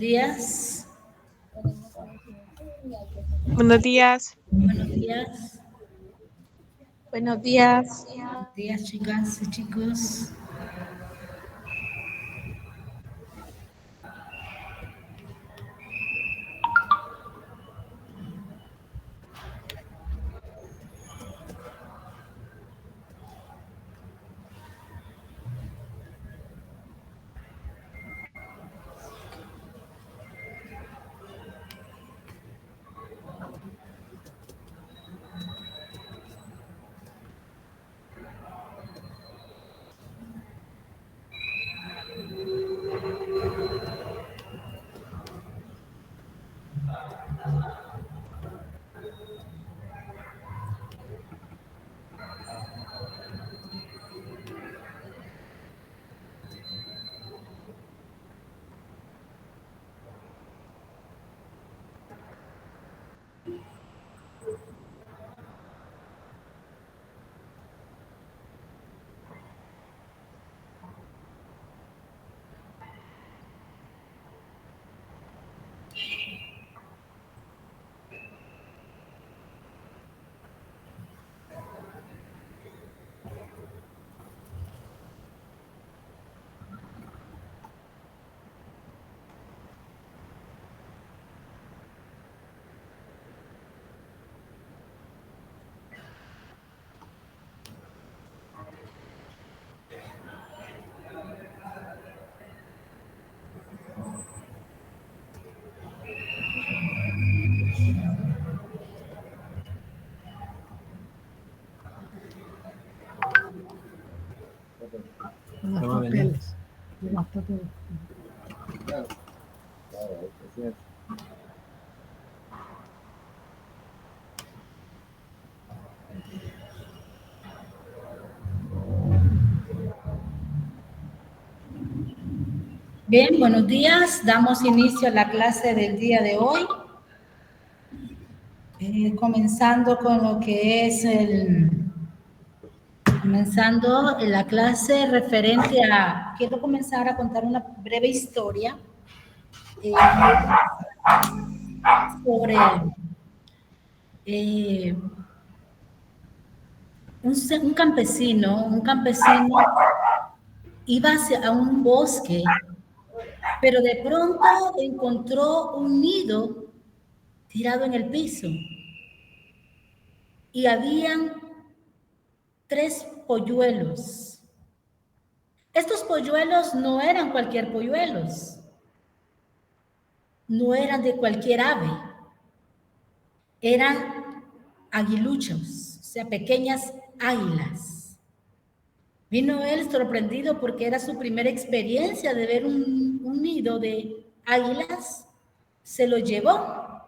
Días. Buenos días. Buenos días. Buenos días. Buenos días, chicas y chicos. Los papeles. Los papeles. Bien, buenos días. Damos inicio a la clase del día de hoy. Comenzando con lo que es comenzando la clase referente a, quiero comenzar a contar una breve historia sobre un campesino iba a un bosque, pero de pronto encontró un nido tirado en el piso y habían 3 polluelos. Estos polluelos no eran cualquier polluelos, no eran de cualquier ave, eran aguiluchos, o sea, pequeñas águilas. Vino él sorprendido porque era su primera experiencia de ver un nido de águilas, se lo llevó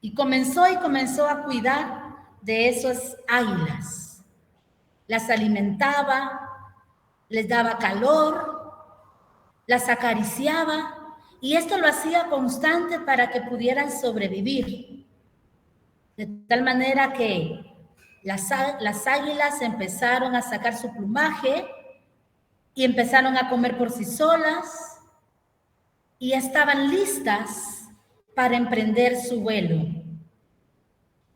y comenzó a cuidar de esas águilas. Las alimentaba, les daba calor, las acariciaba y esto lo hacía constante para que pudieran sobrevivir. De tal manera que las águilas empezaron a sacar su plumaje y empezaron a comer por sí solas y estaban listas para emprender su vuelo.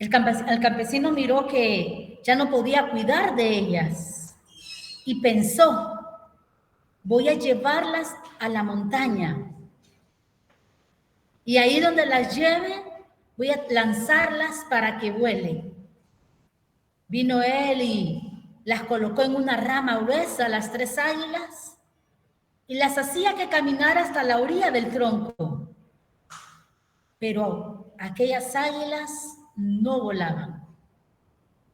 El campesino miró que ya no podía cuidar de ellas y pensó, voy a llevarlas a la montaña y ahí donde las lleve voy a lanzarlas para que vuelen. Vino él y las colocó en una rama gruesa, las 3 águilas, y las hacía que caminar hasta la orilla del tronco. Pero aquellas águilas no volaban,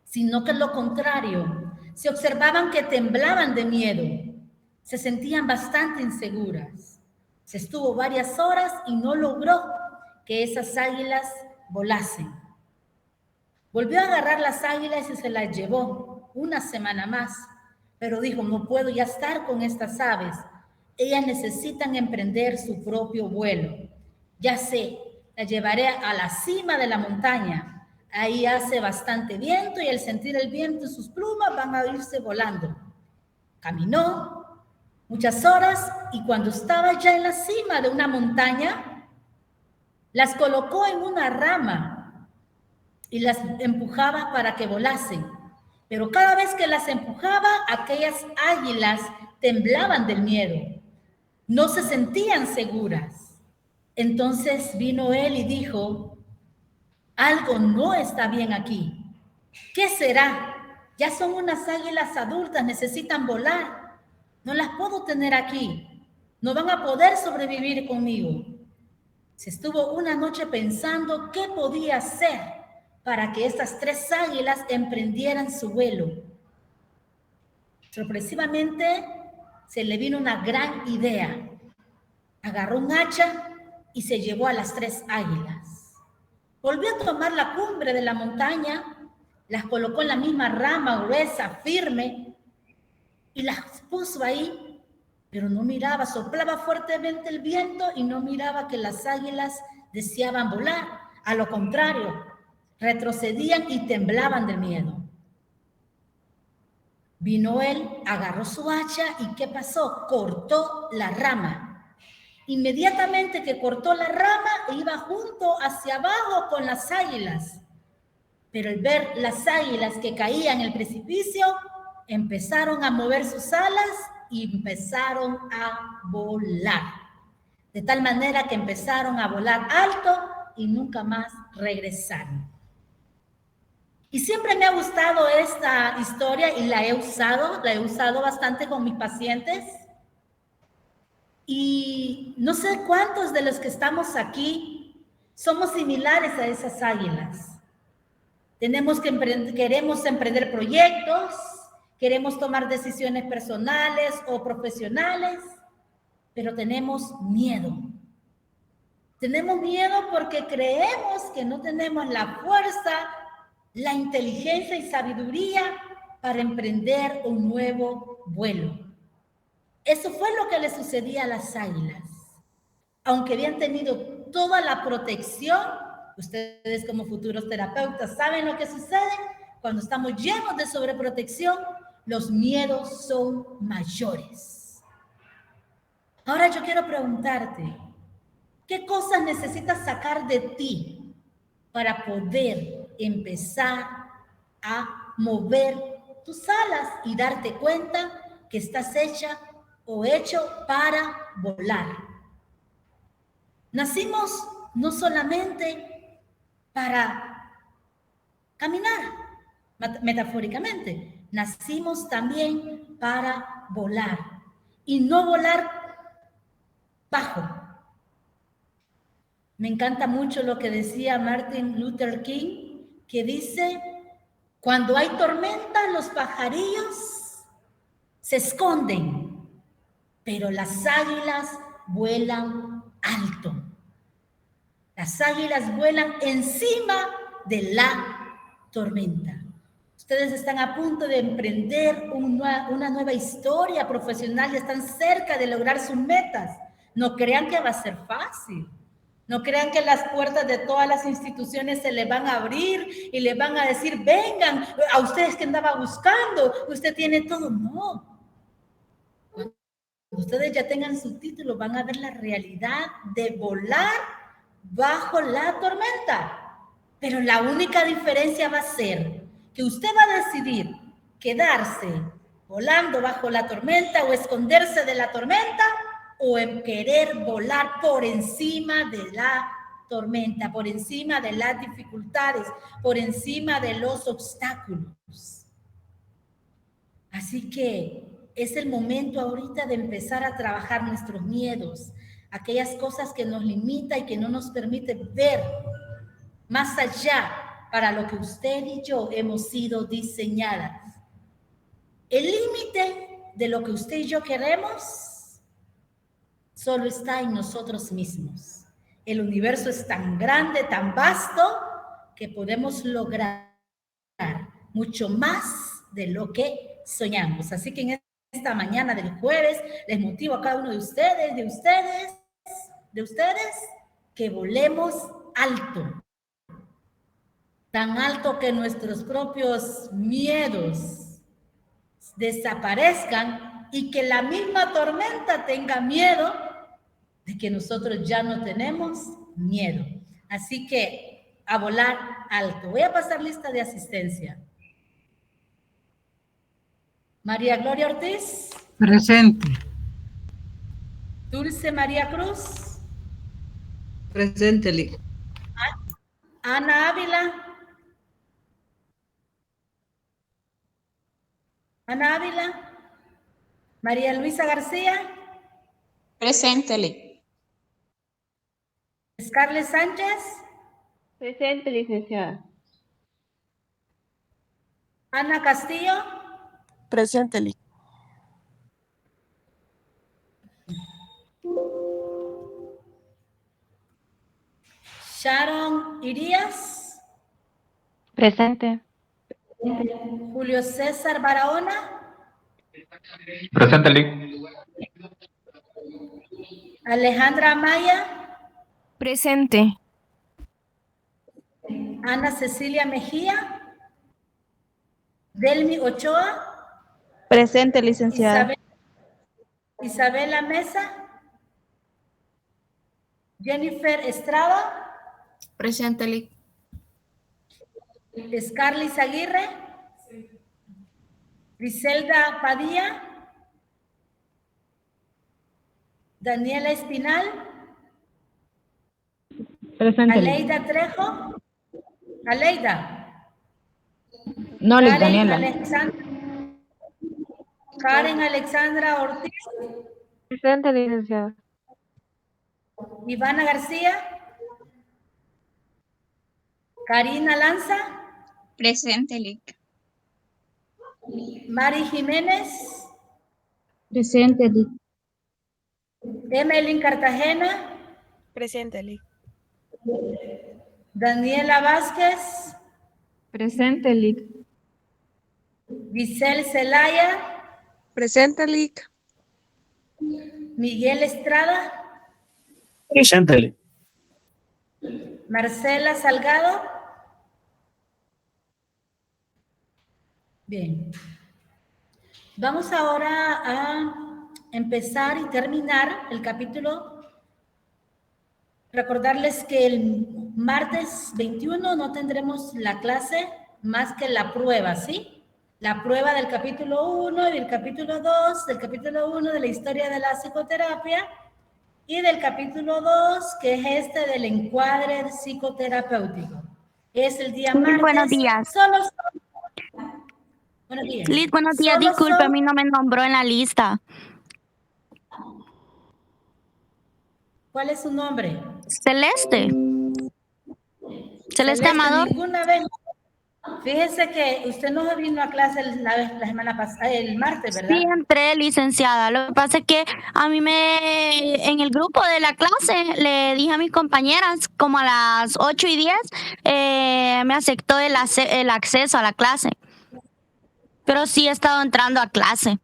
sino que lo contrario, se observaban que temblaban de miedo, se sentían bastante inseguras. Se estuvo varias horas y no logró que esas águilas volasen. Volvió a agarrar las águilas y se las llevó una semana más, pero dijo, no puedo ya estar con estas aves, ellas necesitan emprender su propio vuelo. Ya sé, las llevaré a la cima de la montaña, ahí hace bastante viento y al sentir el viento en sus plumas van a irse volando. Caminó muchas horas y cuando estaba ya en la cima de una montaña, las colocó en una rama y las empujaba para que volasen. Pero cada vez que las empujaba, aquellas águilas temblaban del miedo. No se sentían seguras. Entonces vino él y dijo, algo no está bien aquí. ¿Qué será? Ya son unas águilas adultas, necesitan volar. No las puedo tener aquí. No van a poder sobrevivir conmigo. Se estuvo una noche pensando qué podía hacer para que estas 3 águilas emprendieran su vuelo. Sorpresivamente, se le vino una gran idea. Agarró un hacha y se llevó a las 3 águilas. Volvió a tomar la cumbre de la montaña, las colocó en la misma rama gruesa, firme, y las puso ahí, pero no miraba, soplaba fuertemente el viento y no miraba que las águilas deseaban volar. A lo contrario, retrocedían y temblaban de miedo. Vino él, agarró su hacha y ¿qué pasó? Cortó la rama. Inmediatamente que cortó la rama, iba junto hacia abajo con las águilas. Pero al ver las águilas que caían en el precipicio, empezaron a mover sus alas y empezaron a volar. De tal manera que empezaron a volar alto y nunca más regresaron. Y siempre me ha gustado esta historia y la he usado bastante con mis pacientes. Y no sé cuántos de los que estamos aquí somos similares a esas águilas. Queremos emprender proyectos, queremos tomar decisiones personales o profesionales, pero tenemos miedo. Tenemos miedo porque creemos que no tenemos la fuerza, la inteligencia y sabiduría para emprender un nuevo vuelo. Eso fue lo que le sucedía a las águilas. Aunque habían tenido toda la protección, ustedes como futuros terapeutas saben lo que sucede cuando estamos llenos de sobreprotección, los miedos son mayores. Ahora yo quiero preguntarte, ¿qué cosas necesitas sacar de ti para poder empezar a mover tus alas y darte cuenta que estás hecha o hecho para volar? Nacimos no solamente para caminar, metafóricamente, nacimos también para volar y no volar bajo. Me encanta mucho lo que decía Martin Luther King, que dice, cuando hay tormenta, los pajarillos se esconden, pero las águilas vuelan alto. Las águilas vuelan encima de la tormenta. Ustedes están a punto de emprender una nueva historia profesional y están cerca de lograr sus metas. No crean que va a ser fácil. No crean que las puertas de todas las instituciones se les van a abrir y les van a decir, vengan, a ustedes que andaba buscando, usted tiene todo. No. Cuando ustedes ya tengan su título, van a ver la realidad de volar bajo la tormenta. Pero la única diferencia va a ser que usted va a decidir quedarse volando bajo la tormenta o esconderse de la tormenta, o en querer volar por encima de la tormenta, por encima de las dificultades, por encima de los obstáculos. Así que es el momento ahorita de empezar a trabajar nuestros miedos, aquellas cosas que nos limitan y que no nos permiten ver más allá para lo que usted y yo hemos sido diseñadas. El límite de lo que usted y yo queremos solo está en nosotros mismos. El universo es tan grande, tan vasto, que podemos lograr mucho más de lo que soñamos. Así que en esta mañana del jueves les motivo a cada uno de ustedes, que volemos alto. Tan alto que nuestros propios miedos desaparezcan y que la misma tormenta tenga miedo de que nosotros ya no tenemos miedo. Así que a volar alto. Voy a pasar lista de asistencia. María Gloria Ortiz. Presente. Dulce María Cruz. Presente, Lic. Ana Ávila. Ana Ávila. María Luisa García. Presente, Lic. Scarlett Sánchez. Presente, licenciada. Ana Castillo. Presente, Lic. Sharon Irías. Presente. Julio César Barahona. Presente, Lic. Alejandra Amaya. Presente. Ana Cecilia Mejía. Delmi Ochoa. Presente, licenciada. Isabela Mesa. Jennifer Estrada. Presente, Lic. Scarlett Aguirre. Griselda Padilla. Daniela Espinal. Presente, Lic. Aleida Trejo. Aleida. No, Lic, Karen Daniela. Alexandra. Karen Alexandra Ortiz. Presente, licenciada. Ivana García. Karina Lanza. Presente, Lic. Mari Jiménez. Presente, Lic. Emelyn Cartagena. Presente, Lic. Daniela Vázquez. Presente, Lic. Giselle Zelaya. Presente, Lic. Miguel Estrada. Presente, Lic. Marcela Salgado. Bien. Vamos ahora a empezar y terminar el capítulo. Recordarles que el martes 21 no tendremos la clase más que la prueba, ¿sí? La prueba del capítulo 1 y el capítulo 2, del capítulo 1 de la historia de la psicoterapia y del capítulo 2, que es este del encuadre psicoterapéutico. Es el día martes. Buenos días. Buenos días. Lic, buenos días. Solo Disculpe, a son- mí no me nombró en la lista. ¿Cuál es su nombre? Celeste. Celeste Amador. Ninguna vez. Fíjese que usted no vino a clase la semana pasada, el martes, ¿verdad? Sí, entré, licenciada. Lo que pasa es que a mí en el grupo de la clase le dije a mis compañeras como a las 8:10 me aceptó el acceso a la clase. Pero sí he estado entrando a clase.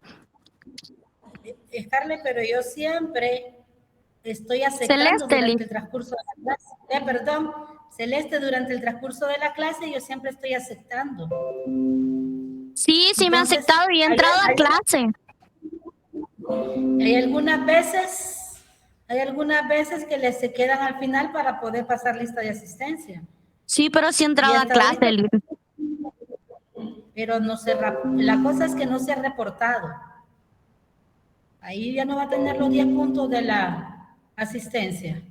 Scarlett, pero yo siempre estoy aceptando Celeste, durante el transcurso de la clase. Perdón, Celeste, durante el transcurso de la clase yo siempre estoy aceptando. Sí, me ha Entonces, aceptado y he entrado a clase. Hay algunas veces que se quedan al final para poder pasar lista de asistencia. Sí, pero sí he entrado Y a hasta clase. ahorita- Pero la cosa es que no se ha reportado. Ahí ya no va a tener los 10 puntos de la asistencia.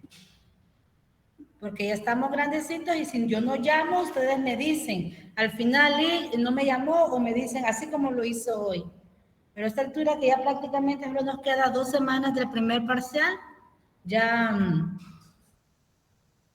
Porque ya estamos grandecitos y si yo no llamo, ustedes me dicen. Al final no me llamó o me dicen así como lo hizo hoy. Pero a esta altura que ya prácticamente solo nos queda 2 semanas del primer parcial, ya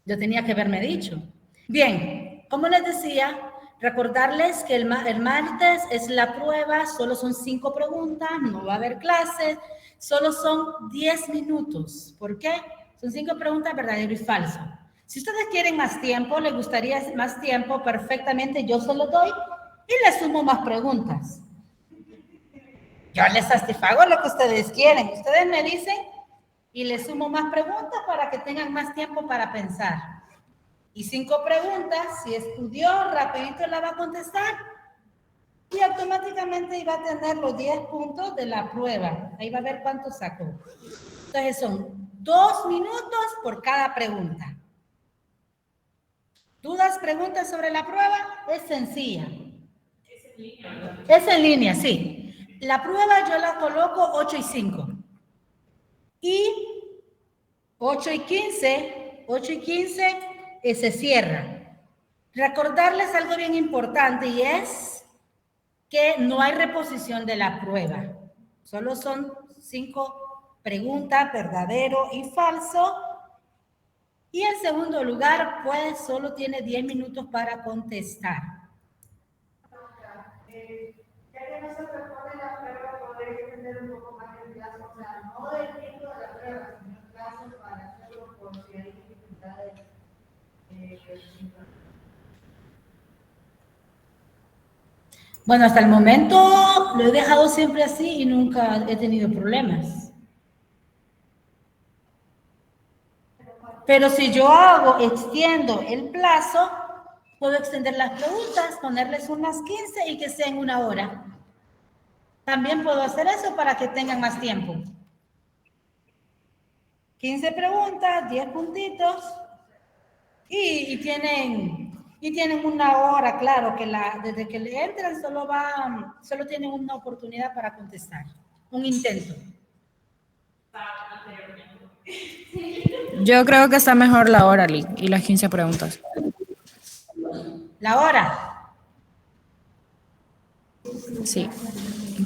tenía que haberme dicho. Bien, como les decía, recordarles que el martes es la prueba, solo son 5 preguntas, no va a haber clases, solo son 10 minutos. ¿Por qué? Son 5 preguntas, verdadero y falso. Si ustedes quieren más tiempo, les gustaría más tiempo, perfectamente yo se lo doy y les sumo más preguntas. Yo les satisfago lo que ustedes quieren. Ustedes me dicen y les sumo más preguntas para que tengan más tiempo para pensar. Y 5 preguntas, si estudió, rapidito la va a contestar y automáticamente va a tener los 10 puntos de la prueba. Ahí va a ver cuánto sacó. Entonces son 2 minutos por cada pregunta. ¿Dudas, preguntas sobre la prueba? Es sencilla. Es en línea, sí. La prueba yo la coloco 8 y 5. Y 8 y 15 se cierra. Recordarles algo bien importante y es que no hay reposición de la prueba. Solo son 5 preguntas, verdadero y falso. Y en segundo lugar, pues solo tiene 10 minutos para contestar. Ya que no se responde la prueba, podría extender un poco más el plazo, o sea, no del tiempo de la prueba, sino el plazo para hacerlo por si hay dificultades. Bueno, hasta el momento lo he dejado siempre así y nunca he tenido problemas. Pero si yo extiendo el plazo, puedo extender las preguntas, ponerles unas 15 y que sean 1 hora. También puedo hacer eso para que tengan más tiempo. 15 preguntas, 10 puntitos y tienen 1 hora, claro, que desde que le entran solo tienen una oportunidad para contestar, un intento. Yo creo que está mejor la hora, Lick, y las 15 preguntas. ¿La hora? Sí,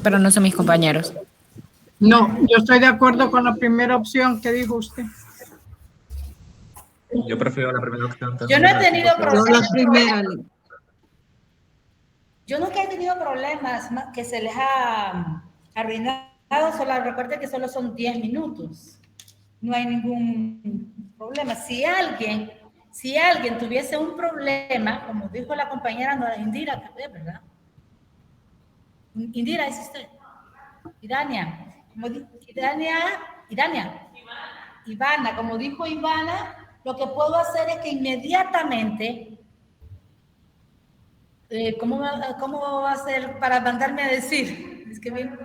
pero no son mis compañeros. No, yo estoy de acuerdo con la primera opción que dijo usted. Yo prefiero la primera opción. Yo no he tenido problemas. La primera. Yo nunca he tenido problemas que se les ha arruinado. Solo recuerde que solo son 10 minutos. No hay ningún problema. Si alguien tuviese un problema, como dijo la compañera Indira, ¿verdad? Indira, ¿es usted? Ivana, como dijo Ivana, lo que puedo hacer es que inmediatamente, ¿cómo va a hacer para mandarme a decir? Es que bien.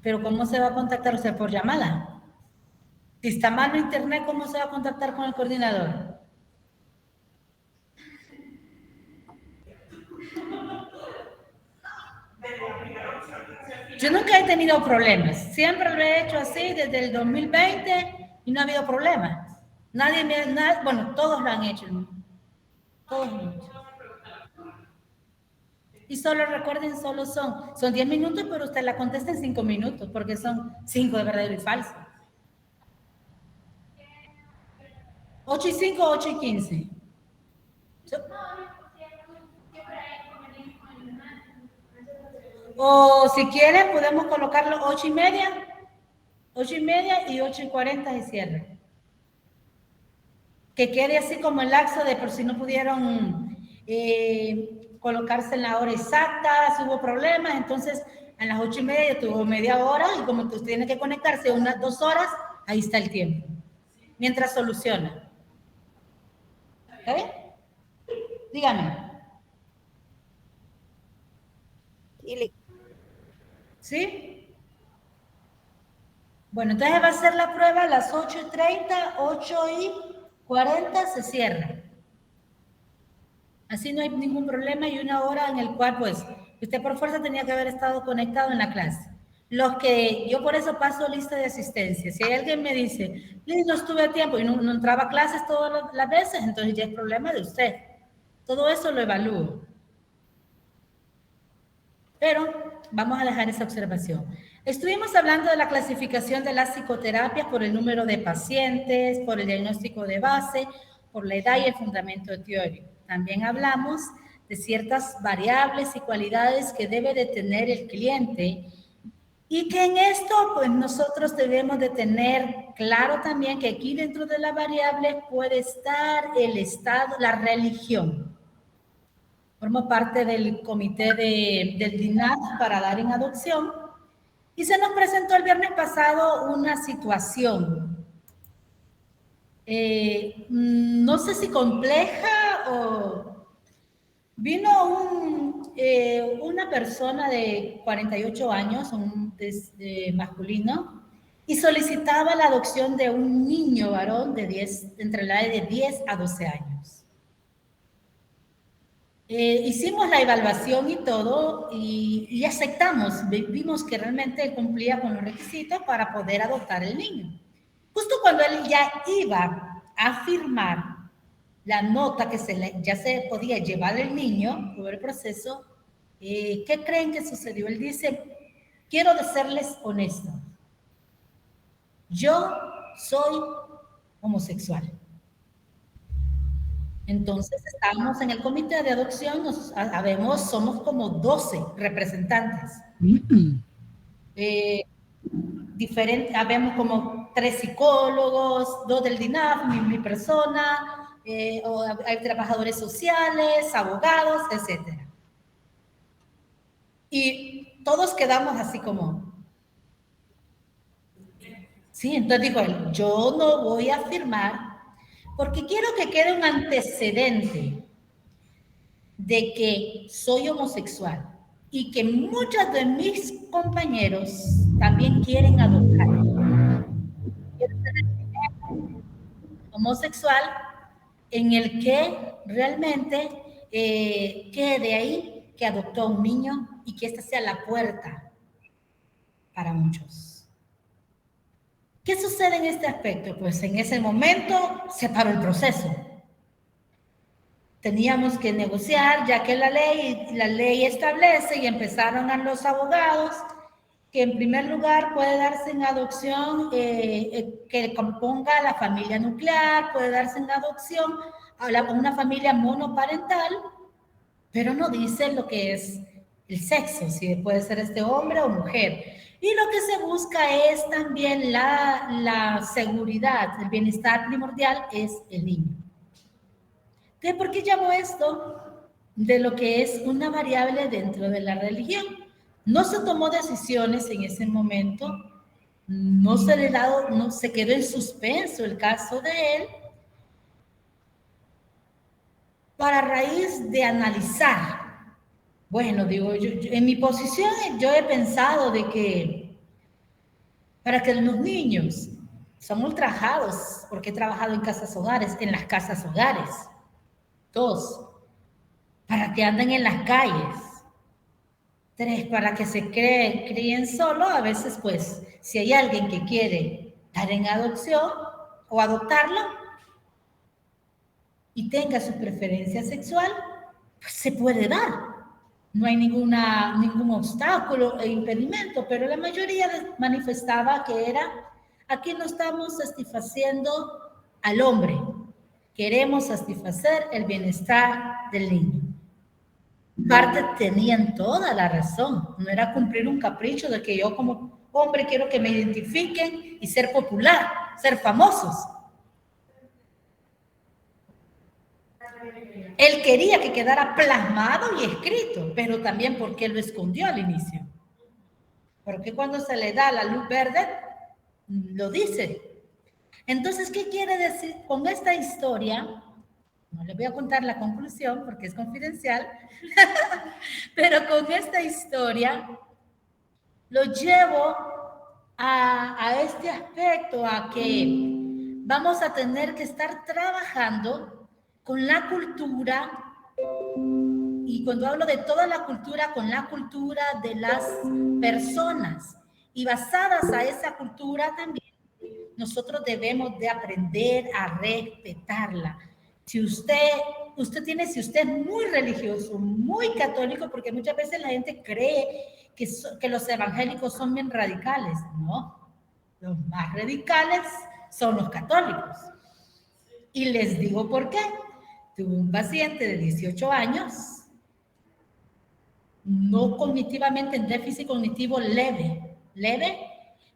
Pero ¿cómo se va a contactar usted por llamada? Si está malo internet, ¿cómo se va a contactar con el coordinador? Yo nunca he tenido problemas. Siempre lo he hecho así desde el 2020 y no ha habido problemas. Bueno, todos lo han hecho. Todos lo han hecho. Y solo recuerden, son 10 minutos, pero usted la contesta en 5 minutos, porque son 5 de verdadero y falso. 8 y 5, 8 y 15. O si quieren, podemos colocarlo 8 y media y 8 y 40 y cierre. Que quede así como el laxo de por si no pudieron colocarse en la hora exacta, si hubo problemas, entonces a las 8 y media tuvo media hora y como usted tiene que conectarse unas 2 horas, ahí está el tiempo. Mientras soluciona. ¿Ok? Dígame. ¿Sí? Bueno, entonces va a ser la prueba a las 8:30, 8:40 se cierra. Así no hay ningún problema y 1 hora en el cual, pues, usted por fuerza tenía que haber estado conectado en la clase. Yo por eso paso lista de asistencia. Si hay alguien me dice, Liz, no estuve a tiempo y no entraba a clases todas las veces, entonces ya es problema de usted. Todo eso lo evalúo. Pero vamos a dejar esa observación. Estuvimos hablando de la clasificación de las psicoterapias por el número de pacientes, por el diagnóstico de base, por la edad y el fundamento teórico. También hablamos de ciertas variables y cualidades que debe de tener el cliente y que en esto, pues nosotros debemos de tener claro también que aquí dentro de las variables puede estar el estado, la religión. Formo parte del comité del DINAT para dar en adopción y se nos presentó el viernes pasado una situación. No sé si compleja o vino una persona de 48 años, masculino, y solicitaba la adopción de un niño varón entre la edad de 10 a 12 años. Hicimos la evaluación y todo y aceptamos, vimos que realmente cumplía con los requisitos para poder adoptar el niño. Justo cuando él ya iba a firmar la nota que ya se podía llevar el niño por el proceso, ¿qué creen que sucedió? Él dice, quiero serles honesto, yo soy homosexual. Entonces estábamos en el comité de adopción, somos como 12 representantes. Habemos como 3 psicólogos, 2 del DINAF, mi persona, hay trabajadores sociales, abogados, etc. Y todos quedamos así como... Sí, entonces dijo él, yo no voy a firmar porque quiero que quede un antecedente de que soy homosexual y que muchos de mis compañeros también quieren adoptar. Quiero ser el primer homosexual en el que realmente quede ahí que adoptó a un niño y que esta sea la puerta para muchos. ¿Qué sucede en este aspecto? Pues en ese momento se paró el proceso. Teníamos que negociar, ya que la ley establece y empezaron a los abogados que en primer lugar puede darse en adopción que componga la familia nuclear, puede darse en adopción a una familia monoparental, pero no dice lo que es el sexo, si puede ser hombre o mujer. Y lo que se busca es también la seguridad, el bienestar primordial es el niño. Entonces, ¿por qué llamo esto de lo que es una variable dentro de la religión? No se tomó decisiones en ese momento, no se quedó en suspenso el caso de él, para raíz de analizar. Bueno, digo, yo en mi posición yo he pensado de que para que los niños son ultrajados, porque he trabajado en las casas hogares. 2, para que anden en las calles. 3, para que se críen solo. A veces, pues, si hay alguien que quiere dar en adopción o adoptarlo y tenga su preferencia sexual, pues se puede dar. No hay ningún obstáculo e impedimento, pero la mayoría manifestaba que aquí no estamos satisfaciendo al hombre, queremos satisfacer el bienestar del niño. Parte tenían toda la razón, no era cumplir un capricho de que yo como hombre quiero que me identifiquen y ser popular, ser famosos. Él quería que quedara plasmado y escrito, pero también porque lo escondió al inicio. Porque cuando se le da la luz verde, lo dice. Entonces, ¿qué quiere decir con esta historia? No les voy a contar la conclusión porque es confidencial, pero con esta historia lo llevo a este aspecto, a que vamos a tener que estar trabajando con la cultura, y cuando hablo de toda la cultura, con la cultura de las personas, y basadas a esa cultura también, nosotros debemos de aprender a respetarla. Si usted es muy religioso, muy católico, porque muchas veces la gente cree que los evangélicos son bien radicales, no, los más radicales son los católicos. Y les digo por qué. Tuve un paciente de 18 años, no cognitivamente, en déficit cognitivo leve,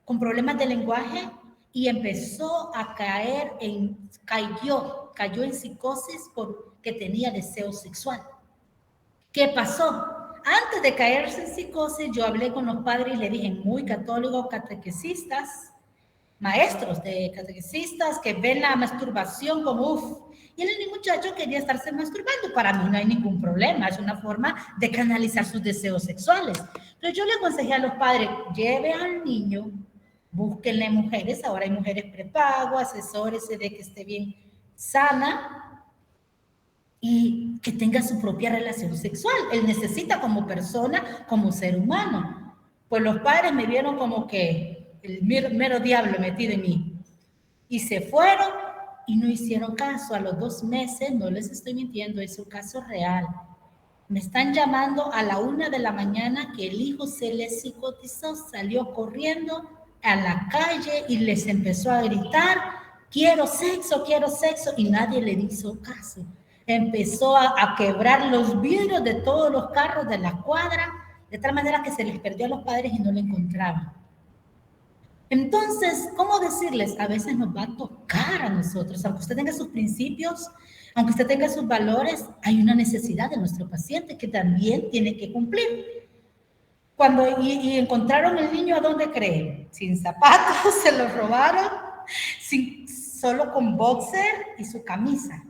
con problemas de lenguaje, y empezó a cayó en psicosis porque tenía deseo sexual. ¿Qué pasó? Antes de caerse en psicosis, yo hablé con los padres y le dije, muy católicos, catequistas, maestros de catequistas que ven la masturbación como uff. Y el muchacho quería estarse masturbando. Para mí no hay ningún problema, es una forma de canalizar sus deseos sexuales. Pero yo le aconsejé a los padres, lleve al niño Búsquenle mujeres, ahora hay mujeres prepago, asesórese de que esté bien sana y que tenga su propia relación sexual. Él necesita como persona, como ser humano. Pues los padres me vieron como que el mero diablo metido en mí. Y se fueron y no hicieron caso. A los 2 meses, no les estoy mintiendo, es un caso real. Me están llamando a la 1 de la mañana que el hijo se les psicotizó, salió corriendo a la calle y les empezó a gritar, quiero sexo, y nadie le hizo caso. Empezó a quebrar los vidrios de todos los carros de la cuadra, de tal manera que se les perdió a los padres y no lo encontraban. Entonces, ¿cómo decirles? A veces nos va a tocar a nosotros, aunque usted tenga sus principios, aunque usted tenga sus valores, hay una necesidad de nuestro paciente que también tiene que cumplir. Cuando y encontraron el niño, ¿a dónde creen? Sin zapatos, se lo robaron, solo con boxer y su camisa.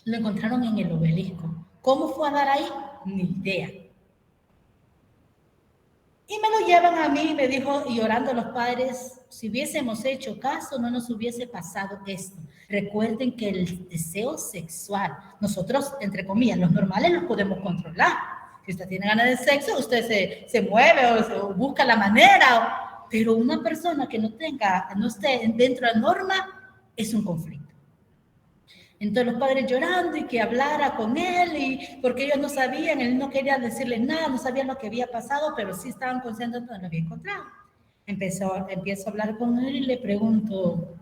Lo encontraron en el Obelisco. ¿Cómo fue a dar ahí? Ni idea. Y me lo llevan a mí y me dijo, y llorando los padres, si hubiésemos hecho caso, no nos hubiese pasado esto. Recuerden que el deseo sexual, nosotros, entre comillas, los normales los podemos controlar. Si usted tiene ganas de sexo, usted se mueve o busca la manera, pero una persona que no esté dentro de la norma, es un conflicto. Entonces los padres llorando y que hablara con él, porque ellos no sabían, él no quería decirles nada, no sabían lo que había pasado, pero sí estaban conscientes de que lo había encontrado. Empiezo a hablar con él y le pregunto,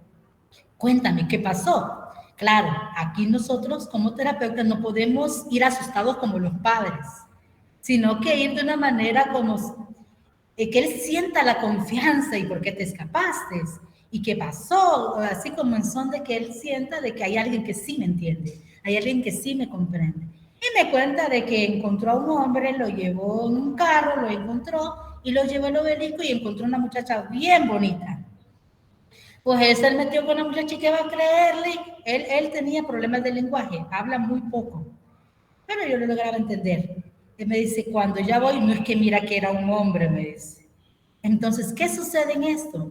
cuéntame, ¿qué pasó? Claro, aquí nosotros como terapeutas no podemos ir asustados como los padres, sino que ir de una manera como que él sienta la confianza y por qué te escapaste. ¿Y qué pasó? Así como en son de que él sienta de que hay alguien que sí me entiende, hay alguien que sí me comprende. Y me cuenta de que encontró a un hombre, lo llevó en un carro, lo encontró y lo llevó al Obelisco y encontró una muchacha bien bonita. Pues él metió con una muchacha y que va a creerle, él tenía problemas de lenguaje, habla muy poco, pero yo lo lograba entender. Él me dice, cuando ya voy, no es que mira que era un hombre, me dice. Entonces, ¿qué sucede en esto?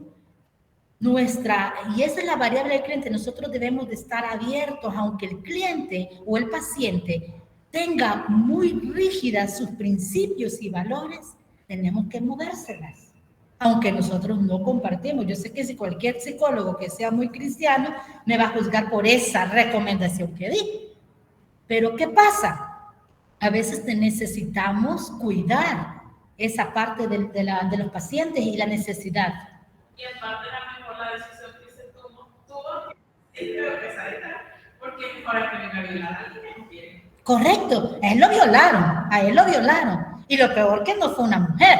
Y esa es la variable del cliente, nosotros debemos de estar abiertos, aunque el cliente o el paciente tenga muy rígidas sus principios y valores, tenemos que movérselas, aunque nosotros no compartimos. Yo sé que si cualquier psicólogo que sea muy cristiano me va a juzgar por esa recomendación que di, pero ¿qué pasa? A veces necesitamos cuidar esa parte de los pacientes y la necesidad. Y aparte era mejor la decisión que se tuvo que creo que salga, porque es para que venga a violar a alguien no quiere. Correcto, a él lo violaron. Y lo peor que no fue una mujer.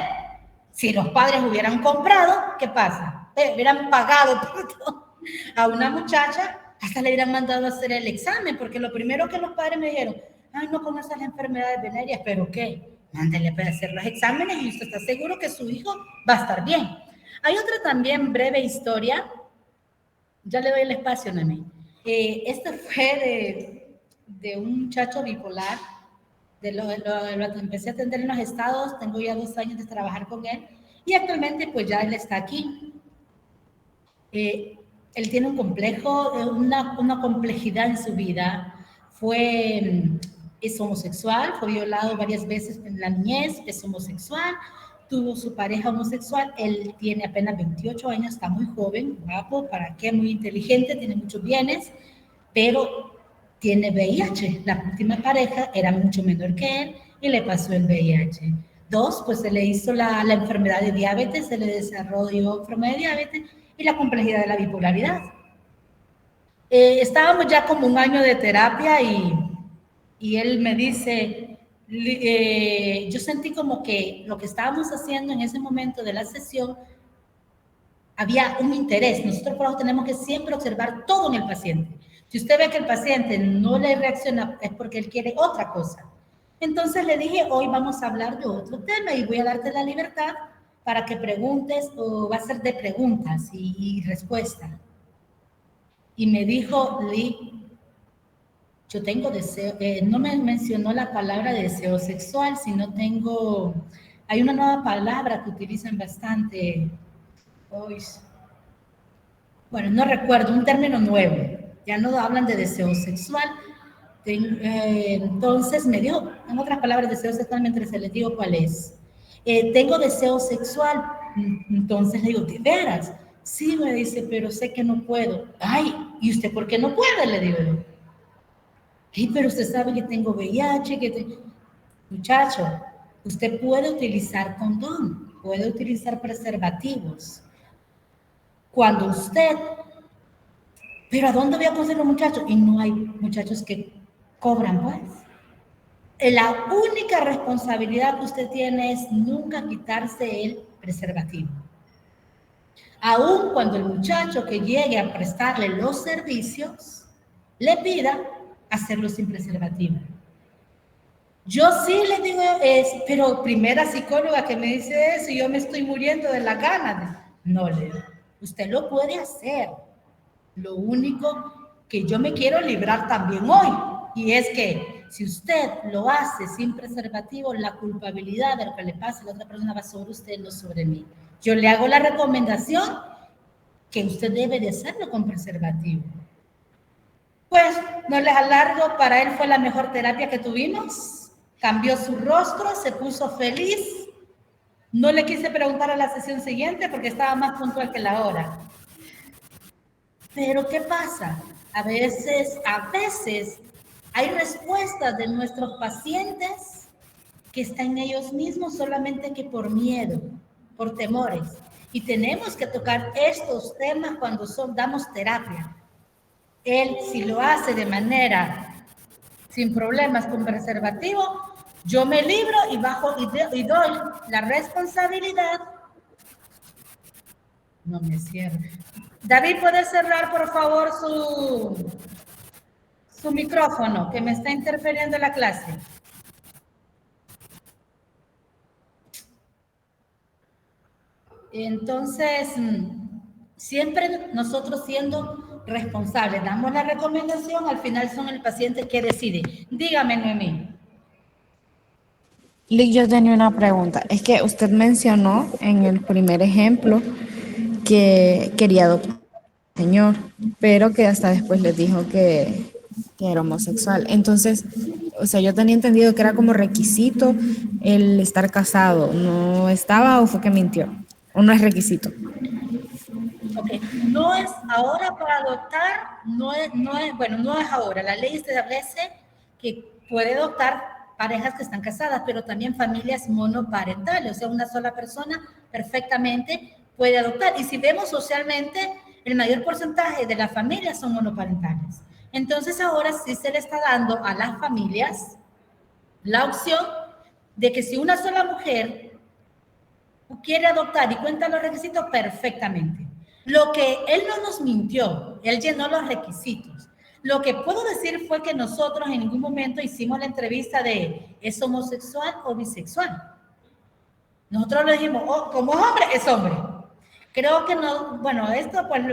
Si los padres hubieran comprado, ¿qué pasa? Hubieran pagado todo a una muchacha, hasta le hubieran mandado a hacer el examen, porque lo primero que los padres me dijeron, ay, no conoces las enfermedades venéreas, ¿pero qué? Mándele para hacer los exámenes y usted está seguro que su hijo va a estar bien. Hay otra también breve historia, ya le doy el espacio, Nami. Este fue de un muchacho bipolar, lo empecé a atender en los estados, tengo ya 2 años de trabajar con él, y actualmente pues ya él está aquí. Él tiene un complejo, una complejidad en su vida, es homosexual, fue violado varias veces en la niñez, es homosexual, tuvo su pareja homosexual, él tiene apenas 28 años, está muy joven, guapo, ¿para qué? Muy inteligente, tiene muchos bienes, pero tiene VIH. La última pareja era mucho menor que él y le pasó el VIH. 2, pues se le hizo la enfermedad de diabetes, se le desarrolló enfermedad de diabetes y la complejidad de la bipolaridad. Estábamos ya como 1 año de terapia y él me dice, yo sentí como que lo que estábamos haciendo en ese momento de la sesión, había un interés. Nosotros por eso tenemos que siempre observar todo en el paciente. Si usted ve que el paciente no le reacciona, es porque él quiere otra cosa. Entonces le dije, hoy vamos a hablar de otro tema y voy a darte la libertad para que preguntes, o va a ser de preguntas y respuestas. Y me dijo, Lee, yo tengo deseo, no me mencionó la palabra deseo sexual, sino hay una nueva palabra que utilizan bastante, bueno, no recuerdo, un término nuevo. Ya no hablan de deseo sexual. Entonces me dijo, en otras palabras, deseo sexual, mientras les digo cuál es. Tengo deseo sexual. Entonces le digo, ¿de veras? Sí, me dice, pero sé que no puedo. Ay, ¿y usted por qué no puede? Le digo yo. Ay, pero usted sabe que tengo VIH, Muchacho, usted puede utilizar condón, puede utilizar preservativos. Cuando usted... Pero ¿a dónde voy a conseguir los muchachos? Y no hay muchachos que cobran, pues. La única responsabilidad que usted tiene es nunca quitarse el preservativo. Aun cuando el muchacho que llegue a prestarle los servicios le pida hacerlo sin preservativo. Yo sí le digo, pero primera psicóloga que me dice eso y yo me estoy muriendo de la gana. No, le digo, usted lo puede hacer. Lo único que yo me quiero librar también hoy, y es que si usted lo hace sin preservativo, la culpabilidad de lo que le pasa a la otra persona va sobre usted, no sobre mí. Yo le hago la recomendación que usted debe de hacerlo con preservativo. Pues, no les alargo, para él fue la mejor terapia que tuvimos. Cambió su rostro, se puso feliz. No le quise preguntar a la sesión siguiente porque estaba más puntual que la hora. Pero ¿qué pasa? A veces hay respuestas de nuestros pacientes que están en ellos mismos solamente que por miedo, por temores. Y tenemos que tocar estos temas cuando damos terapia. Él, si lo hace de manera sin problemas con preservativo, yo me libro y bajo y doy la responsabilidad. No me cierre. David, ¿puede cerrar, por favor, su micrófono, que me está interfiriendo en la clase? Entonces, siempre nosotros siendo responsables, damos la recomendación, al final son el paciente que decide. Dígame, Noemí. Lick, yo tenía una pregunta. Es que usted mencionó en el primer ejemplo que quería adoptar al señor, pero que hasta después les dijo que era homosexual. Entonces, o sea, yo tenía entendido que era como requisito el estar casado. ¿No estaba o fue que mintió? ¿O no es requisito? Ok, no es ahora para adoptar, no es ahora. La ley establece que puede adoptar parejas que están casadas, pero también familias monoparentales, o sea, una sola persona perfectamente puede adoptar. Y si vemos socialmente, el mayor porcentaje de las familias son monoparentales. Entonces ahora sí se le está dando a las familias la opción de que si una sola mujer quiere adoptar y cuenta los requisitos, perfectamente. Lo que él no nos mintió, él llenó los requisitos. Lo que puedo decir fue que nosotros en ningún momento hicimos la entrevista de ¿es homosexual o bisexual? Nosotros le dijimos, como hombre, es hombre. Creo que no, bueno, esto pues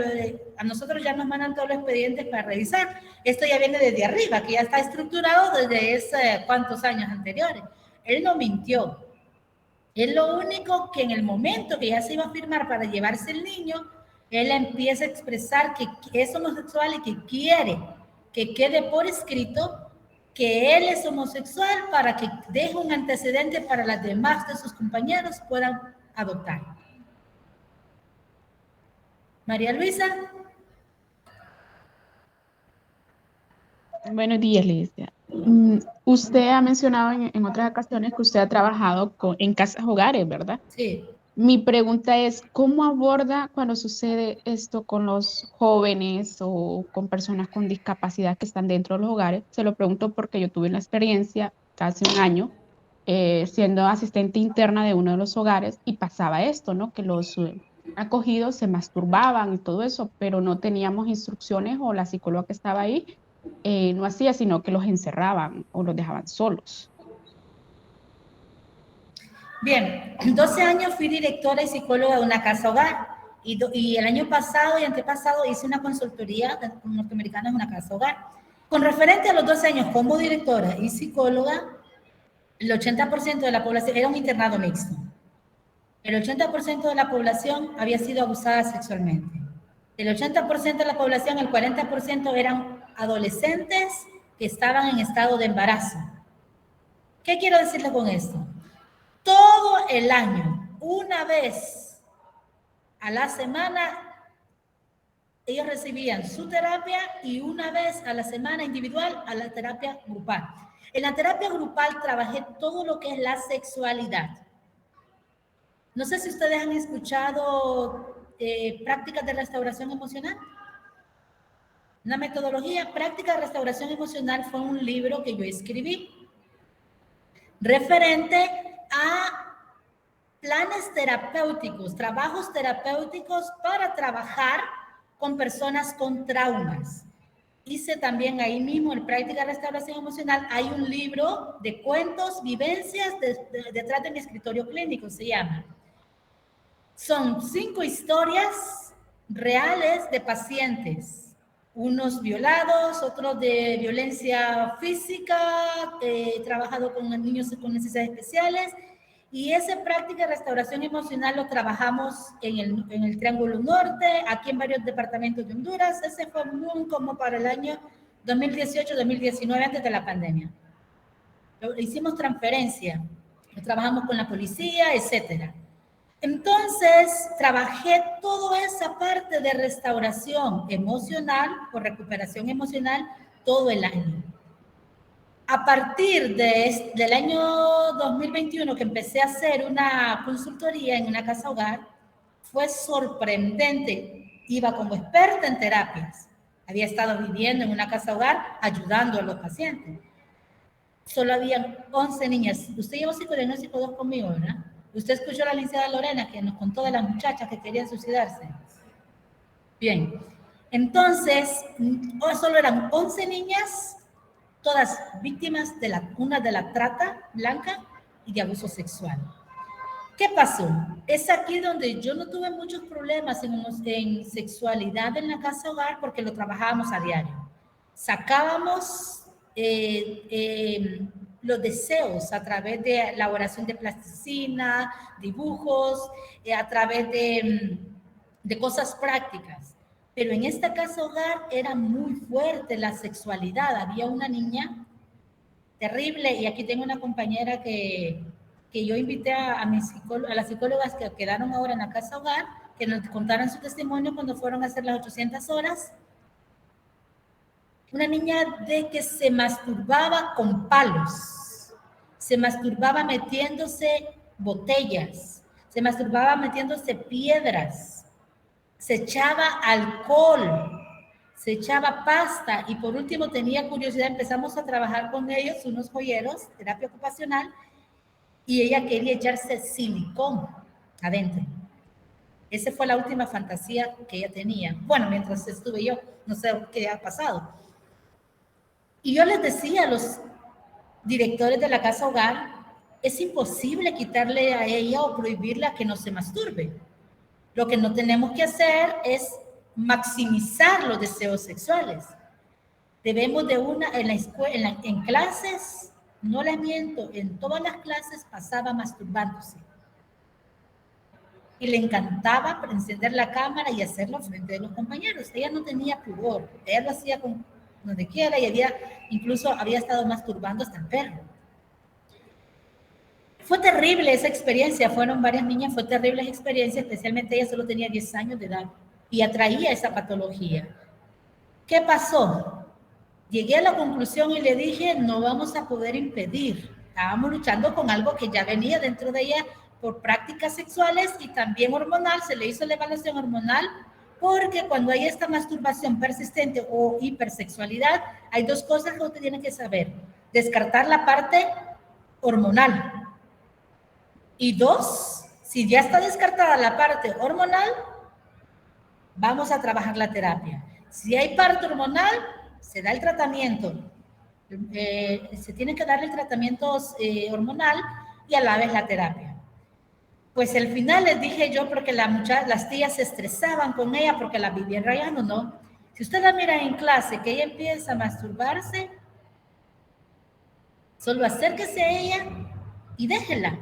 a nosotros ya nos mandan todos los expedientes para revisar. Esto ya viene desde arriba, que ya está estructurado desde cuántos años anteriores. Él no mintió. Es lo único que en el momento que ya se iba a firmar para llevarse el niño, él empieza a expresar que es homosexual y que quiere que quede por escrito que él es homosexual para que deje un antecedente para las demás de sus compañeros puedan adoptar. María Luisa. Buenos días, Lidia. Usted ha mencionado en otras ocasiones que usted ha trabajado en casas hogares, ¿verdad? Sí. Mi pregunta es, ¿cómo aborda cuando sucede esto con los jóvenes o con personas con discapacidad que están dentro de los hogares? Se lo pregunto porque yo tuve una experiencia casi un año siendo asistente interna de uno de los hogares y pasaba esto, ¿no? Que los acogidos se masturbaban y todo eso, pero no teníamos instrucciones o la psicóloga que estaba ahí no hacía, sino que los encerraban o los dejaban solos. Bien, 12 años fui directora y psicóloga de una casa hogar y el año pasado y antepasado hice una consultoría con norteamericanos en una casa hogar. Con referente a los 12 años como directora y psicóloga, el 80% de la población era un internado mixto. El 80% de la población había sido abusada sexualmente. Del 80% de la población, el 40% eran adolescentes que estaban en estado de embarazo. ¿Qué quiero decirles con esto? Todo el año, una vez a la semana, ellos recibían su terapia y una vez a la semana individual a la terapia grupal. En la terapia grupal trabajé todo lo que es la sexualidad. No sé si ustedes han escuchado prácticas de restauración emocional. Una metodología, práctica de restauración emocional, fue un libro que yo escribí referente a planes terapéuticos, trabajos terapéuticos para trabajar con personas con traumas. Hice también ahí mismo en práctica de restauración emocional, hay un libro de cuentos, vivencias detrás de mi escritorio clínico, se llama. Son 5 historias reales de pacientes, unos violados, otros de violencia física, trabajado con niños con necesidades especiales, y esa práctica de restauración emocional lo trabajamos en el Triángulo Norte, aquí en varios departamentos de Honduras. Ese fue como para el año 2018-2019, antes de la pandemia. Hicimos transferencia, trabajamos con la policía, etcétera. Entonces, trabajé toda esa parte de restauración emocional o recuperación emocional todo el año. A partir del año 2021, que empecé a hacer una consultoría en una casa hogar, fue sorprendente. Iba como experta en terapias. Había estado viviendo en una casa hogar ayudando a los pacientes. Solo habían 11 niñas. Usted llevó psicodiagnóstico 2 conmigo, ¿verdad? Usted escuchó a la licenciada Lorena que nos contó de las muchachas que querían suicidarse. Bien. Entonces, solo eran 11 niñas, todas víctimas una de la trata blanca y de abuso sexual. ¿Qué pasó? Es aquí donde yo no tuve muchos problemas en sexualidad en la casa hogar porque lo trabajábamos a diario. Sacábamos los deseos a través de elaboración de plasticina, dibujos, a través de cosas prácticas. Pero en esta casa hogar era muy fuerte la sexualidad. Había una niña terrible, y aquí tengo una compañera que yo invité a las psicólogas que quedaron ahora en la casa hogar, que nos contaran su testimonio cuando fueron a hacer las 800 horas. Una niña de que se masturbaba con palos, se masturbaba metiéndose botellas, se masturbaba metiéndose piedras, se echaba alcohol, se echaba pasta, y por último tenía curiosidad, empezamos a trabajar con ellos, unos joyeros, terapia ocupacional, y ella quería echarse silicón adentro. Esa fue la última fantasía que ella tenía. Bueno, mientras estuve yo, no sé qué ha pasado. Y yo les decía a los directores de la casa hogar, es imposible quitarle a ella o prohibirle que no se masturbe. Lo que no tenemos que hacer es maximizar los deseos sexuales. Debemos de en la escuela, en clases, no les miento, en todas las clases pasaba masturbándose. Y le encantaba encender la cámara y hacerlo frente de los compañeros. Ella no tenía pudor, ella lo hacía con donde quiera, y incluso había estado masturbando hasta el perro. Fue terrible esa experiencia, fueron varias niñas, fue terrible esa experiencia, especialmente ella solo tenía 10 años de edad y atraía esa patología. ¿Qué pasó? Llegué a la conclusión y le dije, no vamos a poder impedir. Estábamos luchando con algo que ya venía dentro de ella por prácticas sexuales y también hormonal. Se le hizo la evaluación hormonal porque cuando hay esta masturbación persistente o hipersexualidad, hay 2 cosas que usted tiene que saber. Descartar la parte hormonal. Y 2, si ya está descartada la parte hormonal, vamos a trabajar la terapia. Si hay parte hormonal, se da el tratamiento. Se tiene que dar el tratamiento hormonal y a la vez la terapia. Pues al final les dije yo, porque las tías se estresaban con ella porque la vivían rayando, ¿no? Si usted la mira en clase, que ella empieza a masturbarse, solo acérquese a ella y déjela.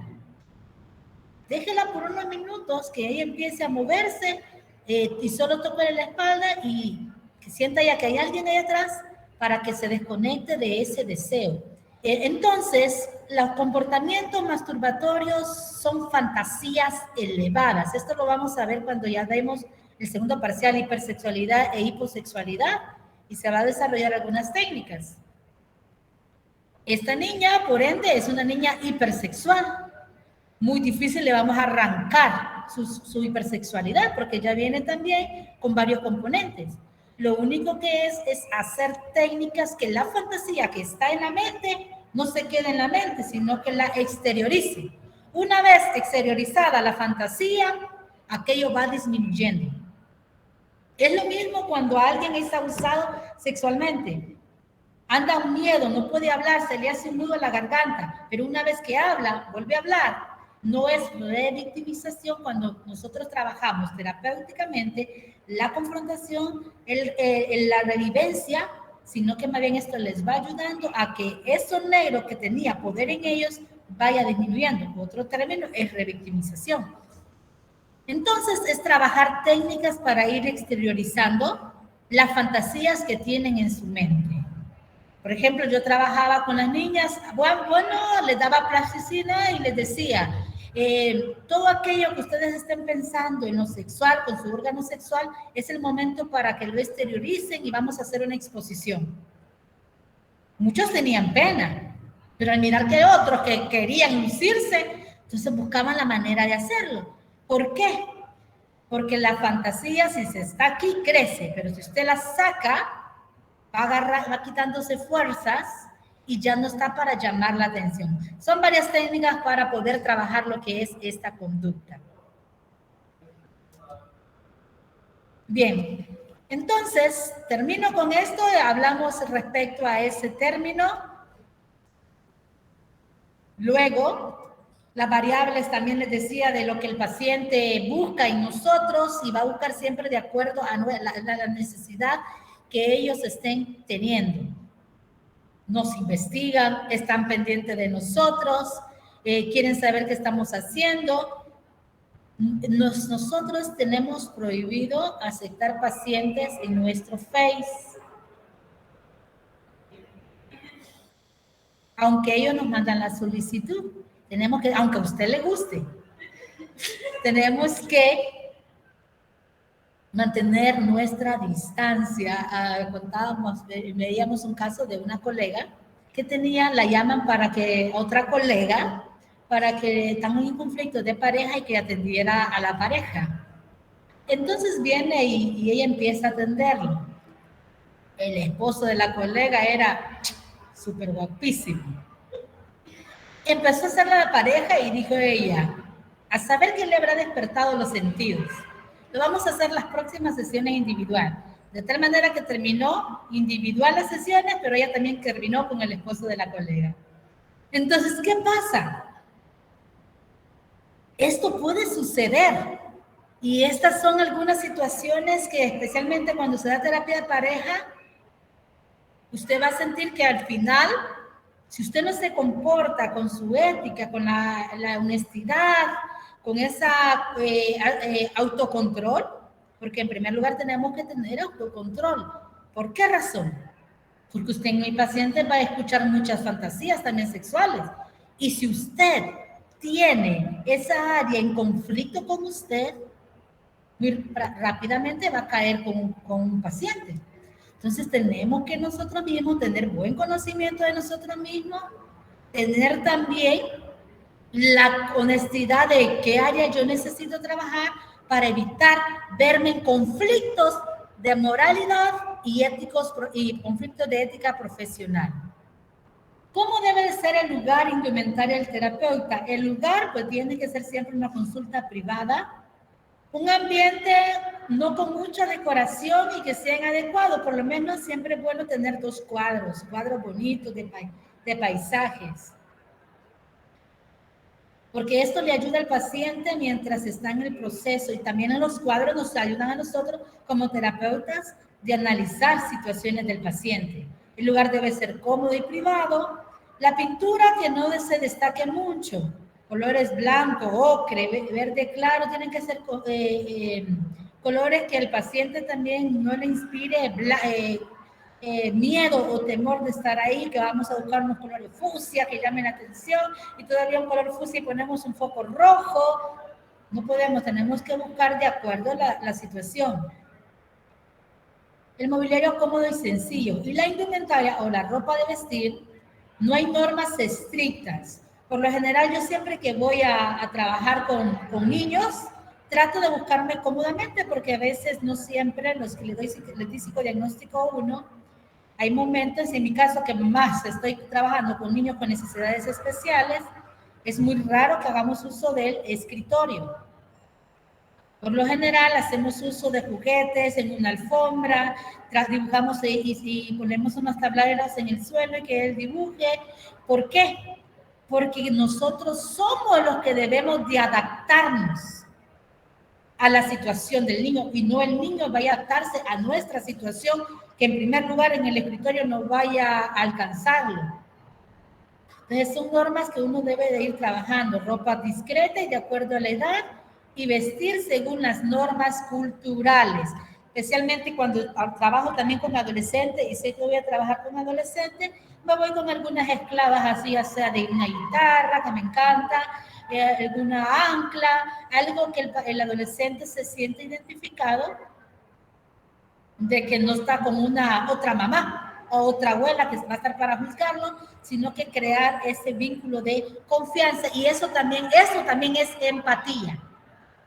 Déjela por unos minutos que ella empiece a moverse y solo tócale la espalda y que sienta ya que hay alguien ahí atrás para que se desconecte de ese deseo. Entonces, los comportamientos masturbatorios son fantasías elevadas. Esto lo vamos a ver cuando ya demos el segundo parcial, hipersexualidad e hiposexualidad, y se va a desarrollar algunas técnicas. Esta niña, por ende, es una niña hipersexual. Muy difícil le vamos a arrancar su hipersexualidad, porque ya viene también con varios componentes. Lo único que es hacer técnicas que la fantasía que está en la mente no se quede en la mente, sino que la exteriorice. Una vez exteriorizada la fantasía, aquello va disminuyendo. Es lo mismo cuando alguien es abusado sexualmente. Anda un miedo, no puede hablar, se le hace un nudo en la garganta, pero una vez que habla, vuelve a hablar. No es revictimización cuando nosotros trabajamos terapéuticamente la confrontación, la revivencia, sino que más bien esto les va ayudando a que eso negro que tenía poder en ellos vaya disminuyendo. Otro término es revictimización. Entonces es trabajar técnicas para ir exteriorizando las fantasías que tienen en su mente. Por ejemplo, yo trabajaba con las niñas, bueno, les daba plasticina y les decía, todo aquello que ustedes estén pensando en lo sexual, con su órgano sexual, es el momento para que lo exterioricen y vamos a hacer una exposición. Muchos tenían pena, pero al mirar que otros que querían lucirse, entonces buscaban la manera de hacerlo. ¿Por qué? Porque la fantasía, si se está aquí, crece, pero si usted la saca, va quitándose fuerzas y ya no está para llamar la atención. Son varias técnicas para poder trabajar lo que es esta conducta. Bien, entonces termino con esto, hablamos respecto a ese término. Luego, las variables también les decía de lo que el paciente busca en nosotros y va a buscar siempre de acuerdo a la necesidad que ellos estén teniendo. Nos investigan, están pendientes de nosotros, quieren saber qué estamos haciendo. Nosotros tenemos prohibido aceptar pacientes en nuestro Face, aunque ellos nos mandan la solicitud. Tenemos que, aunque a usted le guste, tenemos que mantener nuestra distancia. Veíamos un caso de una colega que la llaman para que otra colega, para que están en un conflicto de pareja y que atendiera a la pareja. Entonces viene y ella empieza a atenderlo. El esposo de la colega era súper guapísimo. Empezó a hacer la pareja y dijo ella, a saber qué le habrá despertado los sentidos. Lo vamos a hacer las próximas sesiones individual. De tal manera que terminó individual las sesiones, pero ella también terminó con el esposo de la colega. Entonces, ¿qué pasa? Esto puede suceder. Y estas son algunas situaciones que, especialmente cuando se da terapia de pareja, usted va a sentir que al final, si usted no se comporta con su ética, con la honestidad, con esa autocontrol, porque en primer lugar tenemos que tener autocontrol. ¿Por qué razón? Porque usted en el paciente va a escuchar muchas fantasías también sexuales. Y si usted tiene esa área en conflicto con usted, muy rápidamente va a caer con un paciente. Entonces tenemos que nosotros mismos tener buen conocimiento de nosotros mismos, tener también la honestidad de qué área yo necesito trabajar para evitar verme en conflictos de moralidad y conflictos de ética profesional. ¿Cómo debe de ser el lugar indumentaria del terapeuta? El lugar pues tiene que ser siempre una consulta privada, un ambiente no con mucha decoración y que sean adecuados. Por lo menos siempre es bueno tener 2 cuadros bonitos de paisajes. Porque esto le ayuda al paciente mientras está en el proceso, y también en los cuadros nos ayudan a nosotros como terapeutas de analizar situaciones del paciente. El lugar debe ser cómodo y privado. La pintura que no se destaque mucho, colores blanco, ocre, verde claro, tienen que ser colores que al paciente también no le inspire miedo o temor de estar ahí, que vamos a buscar unos colores fucsia que llamen la atención, y todavía un color fucsia y ponemos un foco rojo. No podemos, tenemos que buscar de acuerdo a la situación. El mobiliario cómodo y sencillo. Y la indumentaria o la ropa de vestir, no hay normas estrictas. Por lo general, yo siempre que voy a trabajar con niños, trato de buscarme cómodamente porque a veces no siempre los que les doy psicodiagnóstico a uno, hay momentos, en mi caso, que más estoy trabajando con niños con necesidades especiales, es muy raro que hagamos uso del escritorio. Por lo general hacemos uso de juguetes en una alfombra, dibujamos y ponemos unas tableras en el suelo y que él dibuje. ¿Por qué? Porque nosotros somos los que debemos de adaptarnos a la situación del niño y no el niño vaya a adaptarse a nuestra situación, que en primer lugar en el escritorio no vaya a alcanzarlo. Entonces son normas que uno debe de ir trabajando, ropa discreta y de acuerdo a la edad, y vestir según las normas culturales, especialmente cuando trabajo también con adolescentes y sé que voy a trabajar con adolescentes, me voy con algunas esclavas así, ya sea de una guitarra que me encanta, alguna ancla, algo que el adolescente se siente identificado de que no está con una otra mamá o otra abuela que va a estar para juzgarlo, sino que crear ese vínculo de confianza, y eso también es empatía.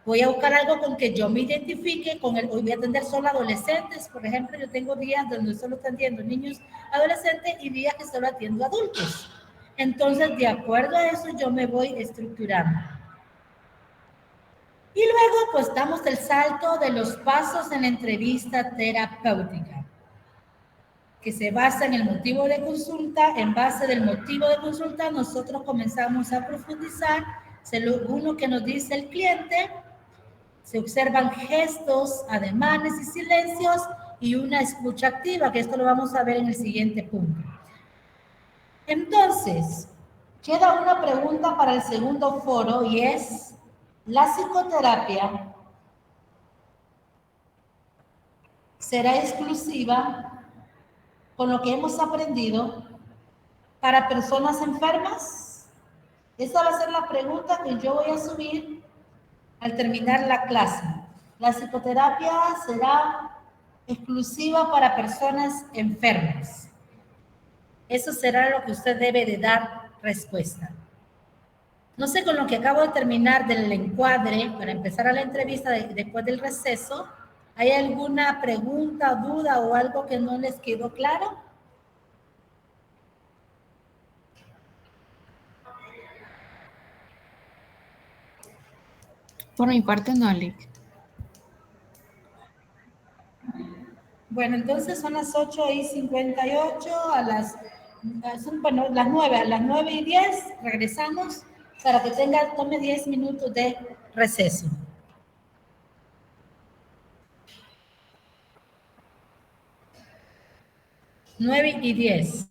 Voy a buscar algo con que yo me identifique, hoy voy a atender solo adolescentes, por ejemplo, yo tengo días donde solo estoy atendiendo niños adolescentes y días que solo atiendo adultos. Entonces, de acuerdo a eso, yo me voy estructurando. Y luego, pues, damos el salto de los pasos en la entrevista terapéutica, que se basa en el motivo de consulta. En base del motivo de consulta, nosotros comenzamos a profundizar según lo que nos dice el cliente. Se observan gestos, ademanes y silencios y una escucha activa, que esto lo vamos a ver en el siguiente punto. Entonces, queda una pregunta para el segundo foro y es: ¿la psicoterapia será exclusiva con lo que hemos aprendido para personas enfermas? Esa va a ser la pregunta que yo voy a subir al terminar la clase. ¿La psicoterapia será exclusiva para personas enfermas? Eso será lo que usted debe de dar respuesta. No sé, con lo que acabo de terminar del encuadre, para empezar a la entrevista después del receso, ¿hay alguna pregunta, duda o algo que no les quedó claro? Por mi parte, no, Lick. Bueno, entonces son las 8:58, las 9, a las 9:10 regresamos para que tome 10 minutos de receso. 9:10.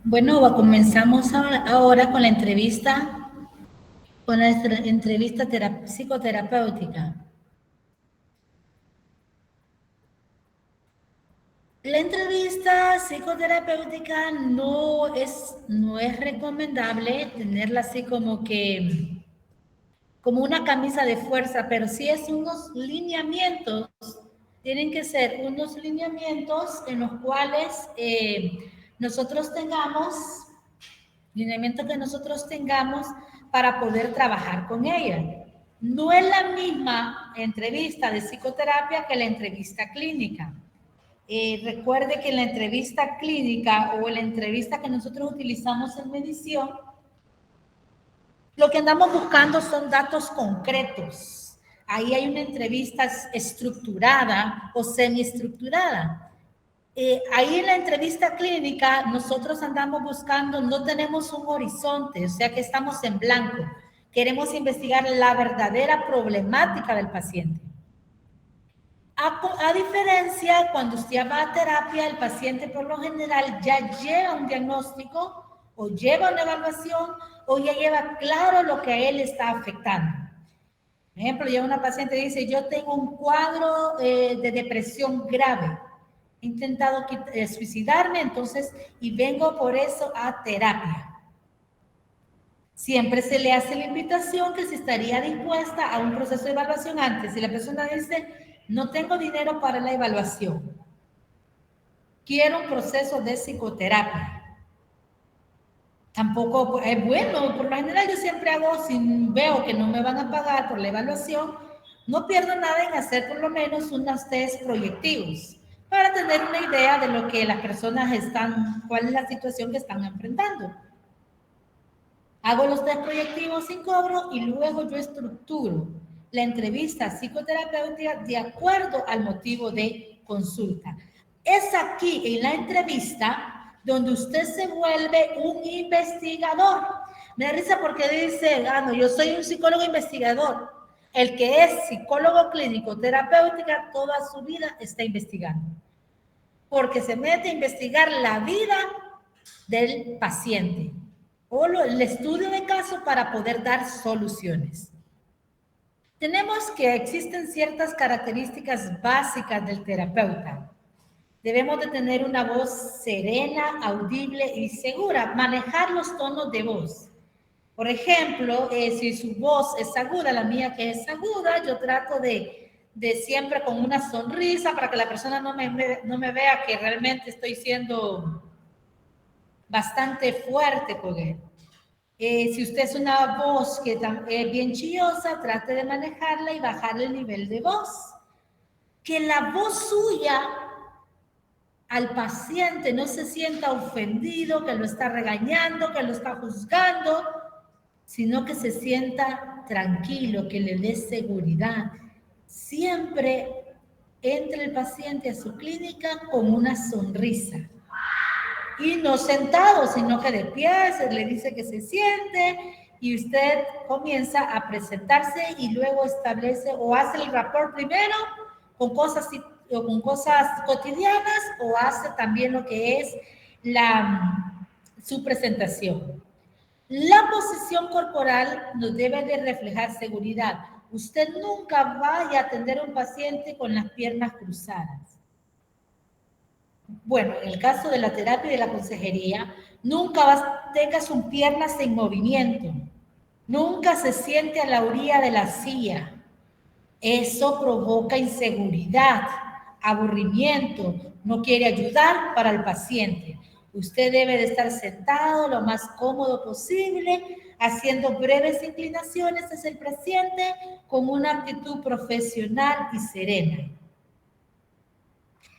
Bueno, comenzamos ahora con la entrevista psicoterapéutica. La entrevista psicoterapéutica no es recomendable tenerla así como una camisa de fuerza, pero sí es unos lineamientos, tienen que ser unos lineamientos en los cuales nosotros tengamos para poder trabajar con ella. No es la misma entrevista de psicoterapia que la entrevista clínica. Recuerde que en la entrevista clínica o en la entrevista que nosotros utilizamos en medición, lo que andamos buscando son datos concretos. Ahí hay una entrevista estructurada o semiestructurada. Ahí en la entrevista clínica nosotros andamos buscando, no tenemos un horizonte, o sea que estamos en blanco. Queremos investigar la verdadera problemática del paciente. A diferencia, cuando usted va a terapia, el paciente por lo general ya lleva un diagnóstico o lleva una evaluación o ya lleva claro lo que a él está afectando. Por ejemplo, ya una paciente dice, yo tengo un cuadro de depresión grave. He intentado suicidarme, entonces, y vengo por eso a terapia. Siempre se le hace la invitación que si estaría dispuesta a un proceso de evaluación antes. Si la persona dice, no tengo dinero para la evaluación, quiero un proceso de psicoterapia. Tampoco es bueno, por lo general yo siempre hago, si veo que no me van a pagar por la evaluación, no pierdo nada en hacer por lo menos unos test proyectivos para tener una idea de lo que las personas cuál es la situación que están enfrentando. Hago los test proyectivos sin cobro y luego yo estructuro la entrevista psicoterapéutica de acuerdo al motivo de consulta. Es aquí en la entrevista donde usted se vuelve un investigador. Me da risa porque dice, no, yo soy un psicólogo investigador. El que es psicólogo clínico terapéutica toda su vida está investigando. Porque se mete a investigar la vida del paciente o el estudio de caso para poder dar soluciones. Tenemos que existen ciertas características básicas del terapeuta. Debemos de tener una voz serena, audible y segura, manejar los tonos de voz. Por ejemplo, si su voz es aguda, la mía que es aguda, yo trato de siempre con una sonrisa para que la persona no me vea que realmente estoy siendo bastante fuerte con él. Si usted es una voz que es bien chillosa, trate de manejarla y bajarle el nivel de voz. Que la voz suya al paciente no se sienta ofendido, que lo está regañando, que lo está juzgando, sino que se sienta tranquilo, que le dé seguridad. Siempre entre el paciente a su clínica con una sonrisa. Y no sentado, sino que de pie, se le dice que se siente y usted comienza a presentarse y luego establece o hace el rapport primero con cosas cotidianas o hace también lo que es su presentación. La posición corporal nos debe de reflejar seguridad. Usted nunca vaya a atender a un paciente con las piernas cruzadas. Bueno, en el caso de la terapia y de la consejería, nunca tenga sus piernas en movimiento. Nunca se siente a la orilla de la silla. Eso provoca inseguridad, aburrimiento, no quiere ayudar para el paciente. Usted debe de estar sentado lo más cómodo posible, haciendo breves inclinaciones hacia el paciente con una actitud profesional y serena.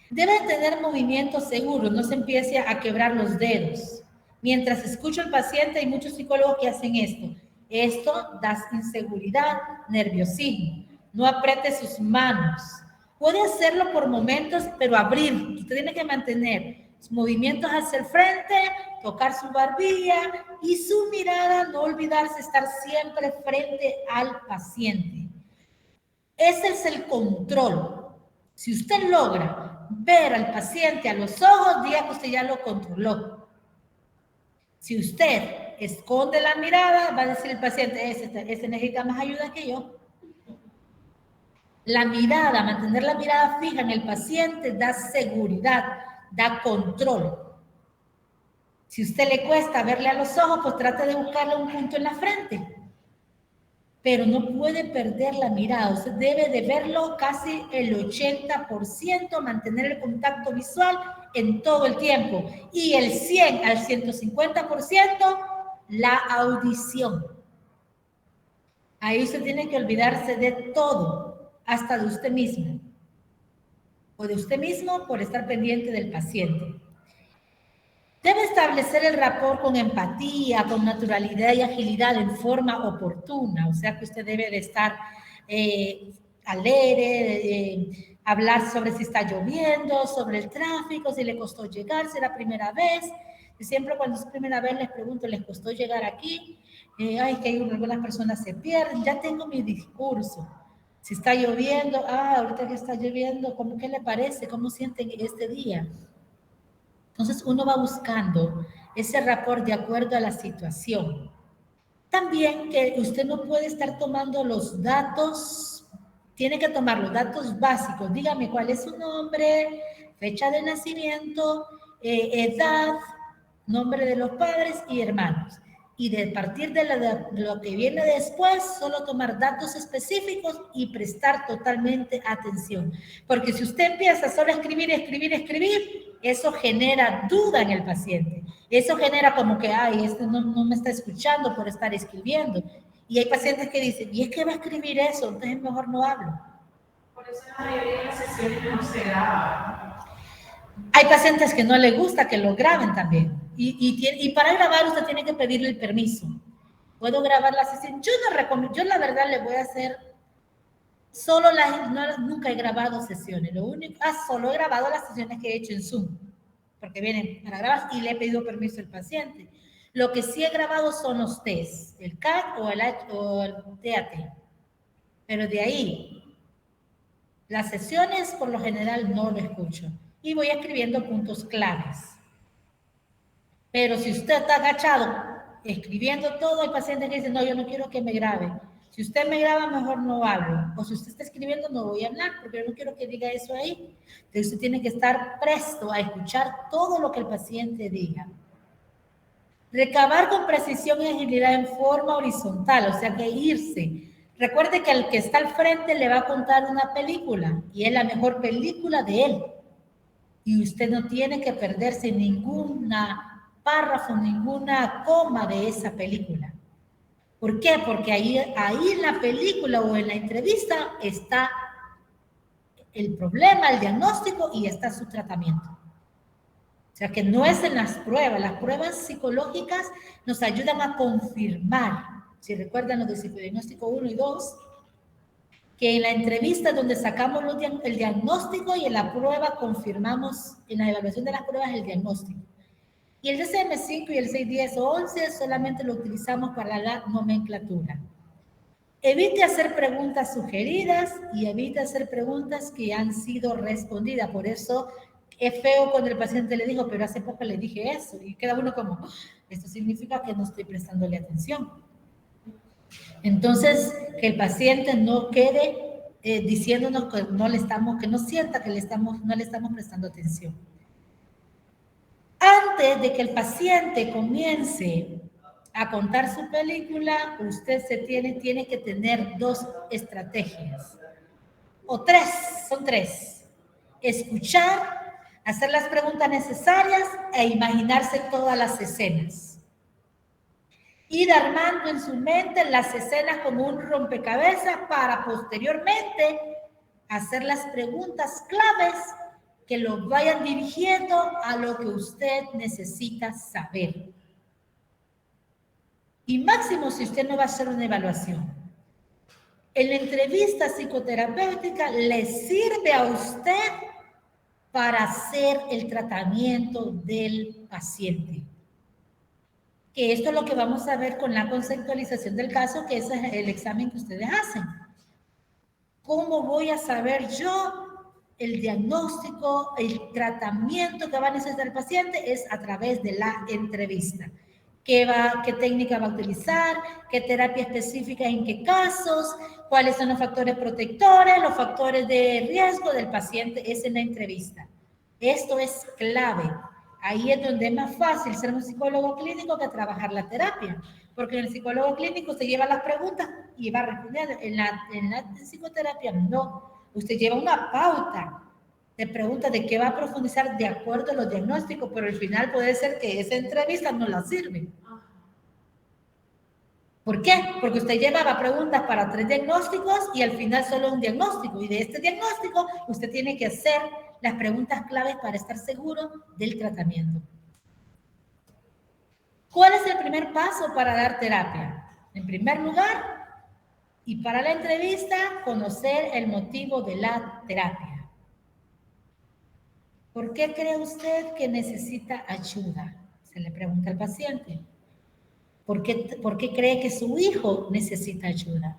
Debe tener movimientos seguros, no se empiece a quebrar los dedos. Mientras escucha al paciente, hay muchos psicólogos que hacen esto. Esto da inseguridad, nerviosismo. No apriete sus manos. Puede hacerlo por momentos, pero abrir. Usted tiene que mantener sus movimientos hacia el frente, tocar su barbilla y su mirada, no olvidarse estar siempre frente al paciente. Ese es el control. Si usted logra ver al paciente a los ojos, diga que usted ya lo controló. Si usted esconde la mirada, va a decir el paciente, ese necesita más ayuda que yo. La mirada, mantener la mirada fija en el paciente da seguridad, da control. Si a usted le cuesta verle a los ojos, pues trate de buscarle un punto en la frente. Pero no puede perder la mirada. Usted debe de verlo casi el 80%, mantener el contacto visual en todo el tiempo. Y el 100 al 150%, la audición. Ahí usted tiene que olvidarse de todo, hasta de usted mismo. O de usted mismo por estar pendiente del paciente. Debe establecer el rapport con empatía, con naturalidad y agilidad en forma oportuna. O sea que usted debe de estar alegre, hablar sobre si está lloviendo, sobre el tráfico, si le costó llegar, si era primera vez. Y siempre cuando es primera vez les pregunto, ¿les costó llegar aquí? Ay, que algunas personas se pierden. Ya tengo mi discurso. Si está lloviendo, ahorita que está lloviendo, ¿qué le parece? ¿Cómo sienten este día? Entonces uno va buscando ese rapport de acuerdo a la situación. También que usted no puede estar tomando los datos, tiene que tomar los datos básicos. Dígame cuál es su nombre, fecha de nacimiento, edad, nombre de los padres y hermanos. Y de partir de lo que viene después, solo tomar datos específicos y prestar totalmente atención. Porque si usted empieza solo a escribir, eso genera duda en el paciente. Eso genera como que, este no me está escuchando por estar escribiendo. Y hay pacientes que dicen, ¿y es que va a escribir eso? Entonces mejor no hablo. Por eso la mayoría de las sesiones no se graban. Hay pacientes que no les gusta que lo graben también. Y para grabar usted tiene que pedirle el permiso. ¿Puedo grabar la sesión? Yo no recomiendo, yo la verdad le voy a hacer nunca he grabado sesiones. Solo he grabado las sesiones que he hecho en Zoom, porque vienen para grabar y le he pedido permiso al paciente. Lo que sí he grabado son los test, el CAT o el TAT. Pero de ahí, las sesiones por lo general no lo escucho. Y voy escribiendo puntos claves. Pero si usted está agachado escribiendo todo, hay pacientes que dicen, no, yo no quiero que me grabe. Si usted me graba, mejor no hablo. O si usted está escribiendo, no voy a hablar, porque yo no quiero que diga eso ahí. Entonces usted tiene que estar presto a escuchar todo lo que el paciente diga. Recabar con precisión y agilidad en forma horizontal, o sea que irse. Recuerde que al que está al frente le va a contar una película, y es la mejor película de él. Y usted no tiene que perderse ninguna párrafo, ninguna coma de esa película. ¿Por qué? Porque ahí en la película o en la entrevista está el problema, el diagnóstico y está su tratamiento. O sea que no es en las pruebas psicológicas nos ayudan a confirmar, si recuerdan los de psicodiagnóstico 1 y 2, que en la entrevista donde sacamos el diagnóstico y en la prueba confirmamos, en la evaluación de las pruebas, el diagnóstico. Y el DSM-5 y el 610-11 solamente lo utilizamos para la nomenclatura. Evite hacer preguntas sugeridas y evite hacer preguntas que han sido respondidas. Por eso es feo cuando el paciente le dijo, pero hace poco le dije eso. Y queda uno como, esto significa que no estoy prestándole atención. Entonces, que el paciente no quede diciéndonos que que no sienta que no le estamos prestando atención. Antes de que el paciente comience a contar su película, usted tiene que tener 2 estrategias. O 3, son 3. Escuchar, hacer las preguntas necesarias e imaginarse todas las escenas. Ir armando en su mente las escenas como un rompecabezas para posteriormente hacer las preguntas claves que lo vayan dirigiendo a lo que usted necesita saber. Y máximo si usted no va a hacer una evaluación. En la entrevista psicoterapéutica le sirve a usted para hacer el tratamiento del paciente. Que esto es lo que vamos a ver con la conceptualización del caso, que es el examen que ustedes hacen. ¿Cómo voy a saber yo el diagnóstico, el tratamiento que va a necesitar el paciente? Es a través de la entrevista. qué técnica va a utilizar, qué terapia específica, en qué casos, cuáles son los factores protectores, los factores de riesgo del paciente, es en la entrevista. Esto es clave. Ahí es donde es más fácil ser un psicólogo clínico que trabajar la terapia, porque en el psicólogo clínico se lleva las preguntas y va a responder. En la psicoterapia no, usted lleva una pauta de preguntas de qué va a profundizar de acuerdo a los diagnósticos, pero al final puede ser que esa entrevista no la sirve. ¿Por qué? Porque usted llevaba preguntas para 3 diagnósticos y al final solo un diagnóstico. Y de este diagnóstico usted tiene que hacer las preguntas claves para estar seguro del tratamiento. ¿Cuál es el primer paso para dar terapia? En primer lugar, y para la entrevista, conocer el motivo de la terapia. ¿Por qué cree usted que necesita ayuda? Se le pregunta al paciente. ¿Por qué cree que su hijo necesita ayuda?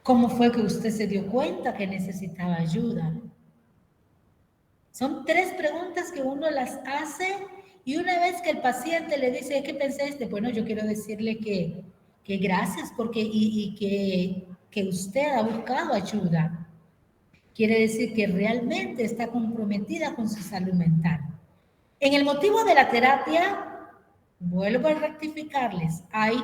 ¿Cómo fue que usted se dio cuenta que necesitaba ayuda? Son 3 preguntas que uno las hace y una vez que el paciente le dice, ¿qué pensé? Bueno, yo quiero decirle que gracias porque que usted ha buscado ayuda. Quiere decir que realmente está comprometida con su salud mental. En el motivo de la terapia, vuelvo a rectificarles, hay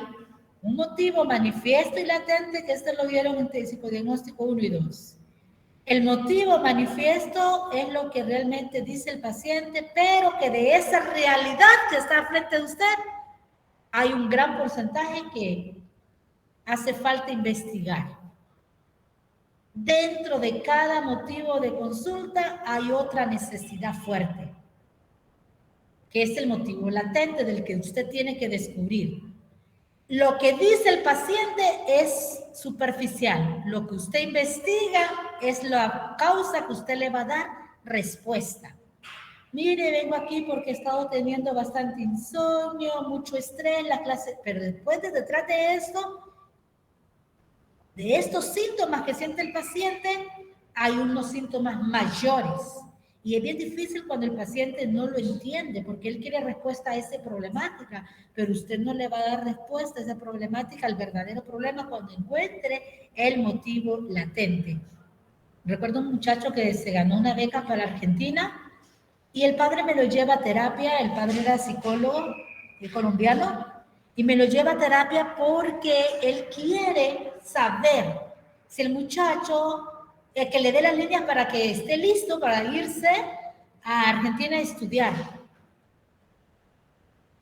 un motivo manifiesto y latente, que lo vieron en el psicodiagnóstico 1 y 2. El motivo manifiesto es lo que realmente dice el paciente, pero que de esa realidad que está frente a usted, hay un gran porcentaje que hace falta investigar. Dentro de cada motivo de consulta hay otra necesidad fuerte, que es el motivo latente del que usted tiene que descubrir. Lo que dice el paciente es superficial. Lo que usted investiga es la causa que usted le va a dar respuesta. Mire, vengo aquí porque he estado teniendo bastante insomnio, mucho estrés, la clase, pero después detrás de esto, de estos síntomas que siente el paciente, hay unos síntomas mayores. Y es bien difícil cuando el paciente no lo entiende, porque él quiere respuesta a esa problemática, pero usted no le va a dar respuesta a esa problemática, al verdadero problema, cuando encuentre el motivo latente. Recuerdo un muchacho que se ganó una beca para Argentina y el padre me lo lleva a terapia. El padre era psicólogo colombiano y me lo lleva a terapia porque él quiere saber si el muchacho, que le dé las líneas para que esté listo para irse a Argentina a estudiar.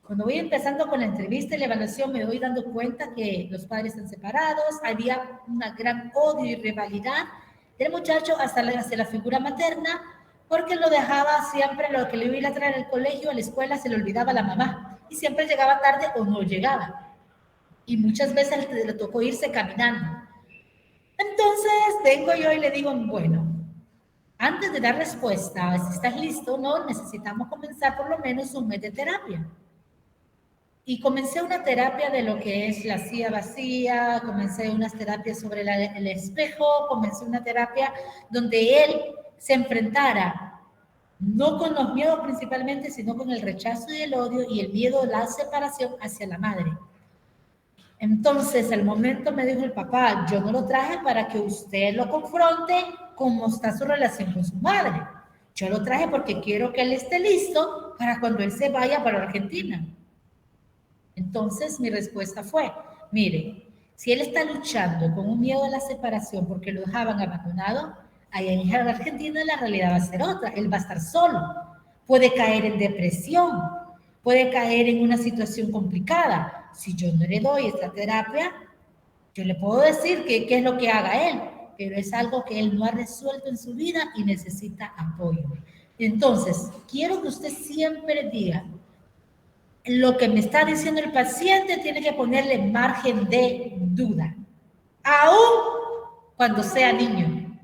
Cuando voy empezando con la entrevista y la evaluación, me voy dando cuenta que los padres están separados, había una gran odio y rivalidad del muchacho hacia la figura materna, porque lo dejaba siempre, lo que le iba a ir a traer al colegio, a la escuela, se le olvidaba a la mamá, y siempre llegaba tarde o no llegaba. Y muchas veces le tocó irse caminando. Entonces vengo yo y le digo, bueno, antes de dar respuesta, si estás listo o no, necesitamos comenzar por lo menos un mes de terapia. Y comencé una terapia de lo que es la silla vacía, comencé unas terapias sobre el espejo, comencé una terapia donde él se enfrentara, no con los miedos principalmente, sino con el rechazo y el odio y el miedo a la separación hacia la madre. Entonces, al momento me dijo el papá, yo no lo traje para que usted lo confronte cómo está su relación con su madre. Yo lo traje porque quiero que él esté listo para cuando él se vaya para Argentina. Entonces, mi respuesta fue, mire, si él está luchando con un miedo a la separación porque lo dejaban abandonado, allá en Argentina la realidad va a ser otra. Él va a estar solo, puede caer en depresión, puede caer en una situación complicada. Si yo no le doy esta terapia, yo le puedo decir qué es lo que haga él, pero es algo que él no ha resuelto en su vida y necesita apoyo. Entonces, quiero que usted siempre diga, lo que me está diciendo el paciente tiene que ponerle margen de duda, aún cuando sea niño,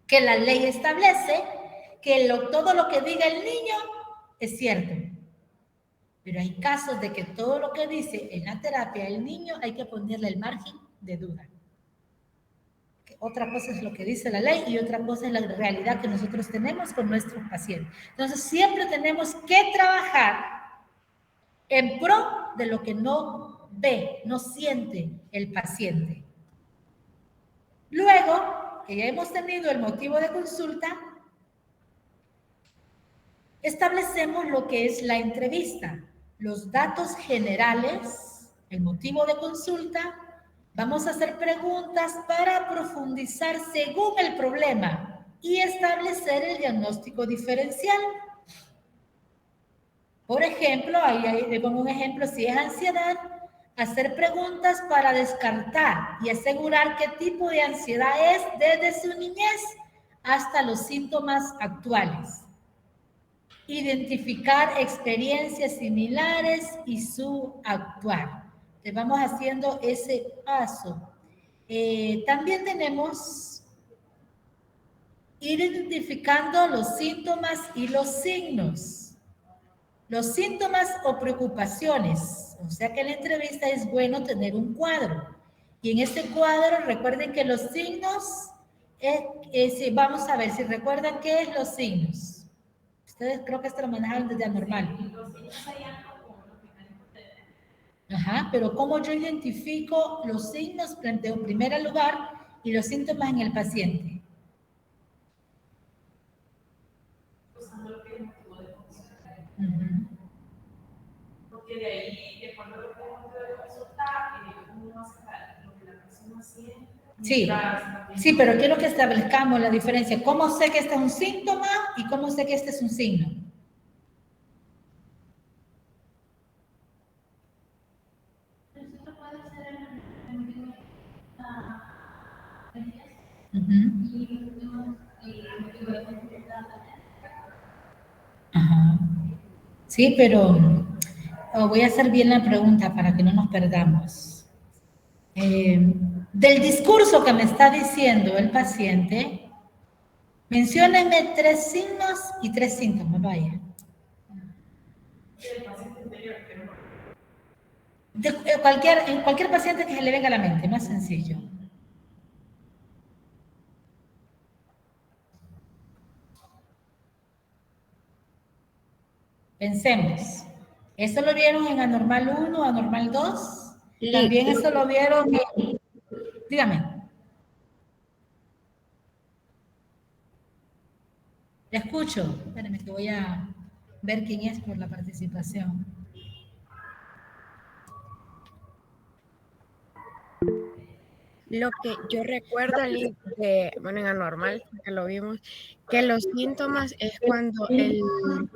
que la ley establece que todo lo que diga el niño es cierto. Pero hay casos de que todo lo que dice en la terapia el niño hay que ponerle el margen de duda. Que otra cosa es lo que dice la ley y otra cosa es la realidad que nosotros tenemos con nuestros pacientes. Entonces siempre tenemos que trabajar en pro de lo que no ve, no siente el paciente. Luego, que ya hemos tenido el motivo de consulta, establecemos lo que es la entrevista, los datos generales, el motivo de consulta. Vamos a hacer preguntas para profundizar según el problema y establecer el diagnóstico diferencial. Por ejemplo, ahí le pongo un ejemplo, si es ansiedad, hacer preguntas para descartar y asegurar qué tipo de ansiedad es desde su niñez hasta los síntomas actuales. Identificar experiencias similares y su actuar. Entonces vamos haciendo ese paso. También tenemos ir identificando los síntomas y los signos. Los síntomas o preocupaciones. O sea que en la entrevista es bueno tener un cuadro. Y en este cuadro recuerden que los signos, vamos a ver si recuerdan qué es los signos. Ustedes creo que esto lo manejaron desde anormal. Ajá, pero ¿cómo yo identifico los signos en primer lugar y los síntomas en el paciente? Porque de ahí, de acuerdo a lo que hemos de consultar, uno hace lo que la persona siente. Sí, pero quiero que establezcamos la diferencia. ¿Cómo sé que este es un síntoma y cómo sé que este es un signo? Ajá. Sí, pero voy a hacer bien la pregunta para que no nos perdamos. Del discurso que me está diciendo el paciente, menciónenme 3 signos y 3 síntomas, vaya. En cualquier paciente que se le venga a la mente, más sencillo. Pensemos. ¿Esto lo vieron en anormal 1, anormal 2? También eso lo vieron en... Dígame. Le escucho. Espérenme que voy a ver quién es por la participación. Lo que yo recuerdo, bueno, en anormal, que lo vimos, que los síntomas es cuando el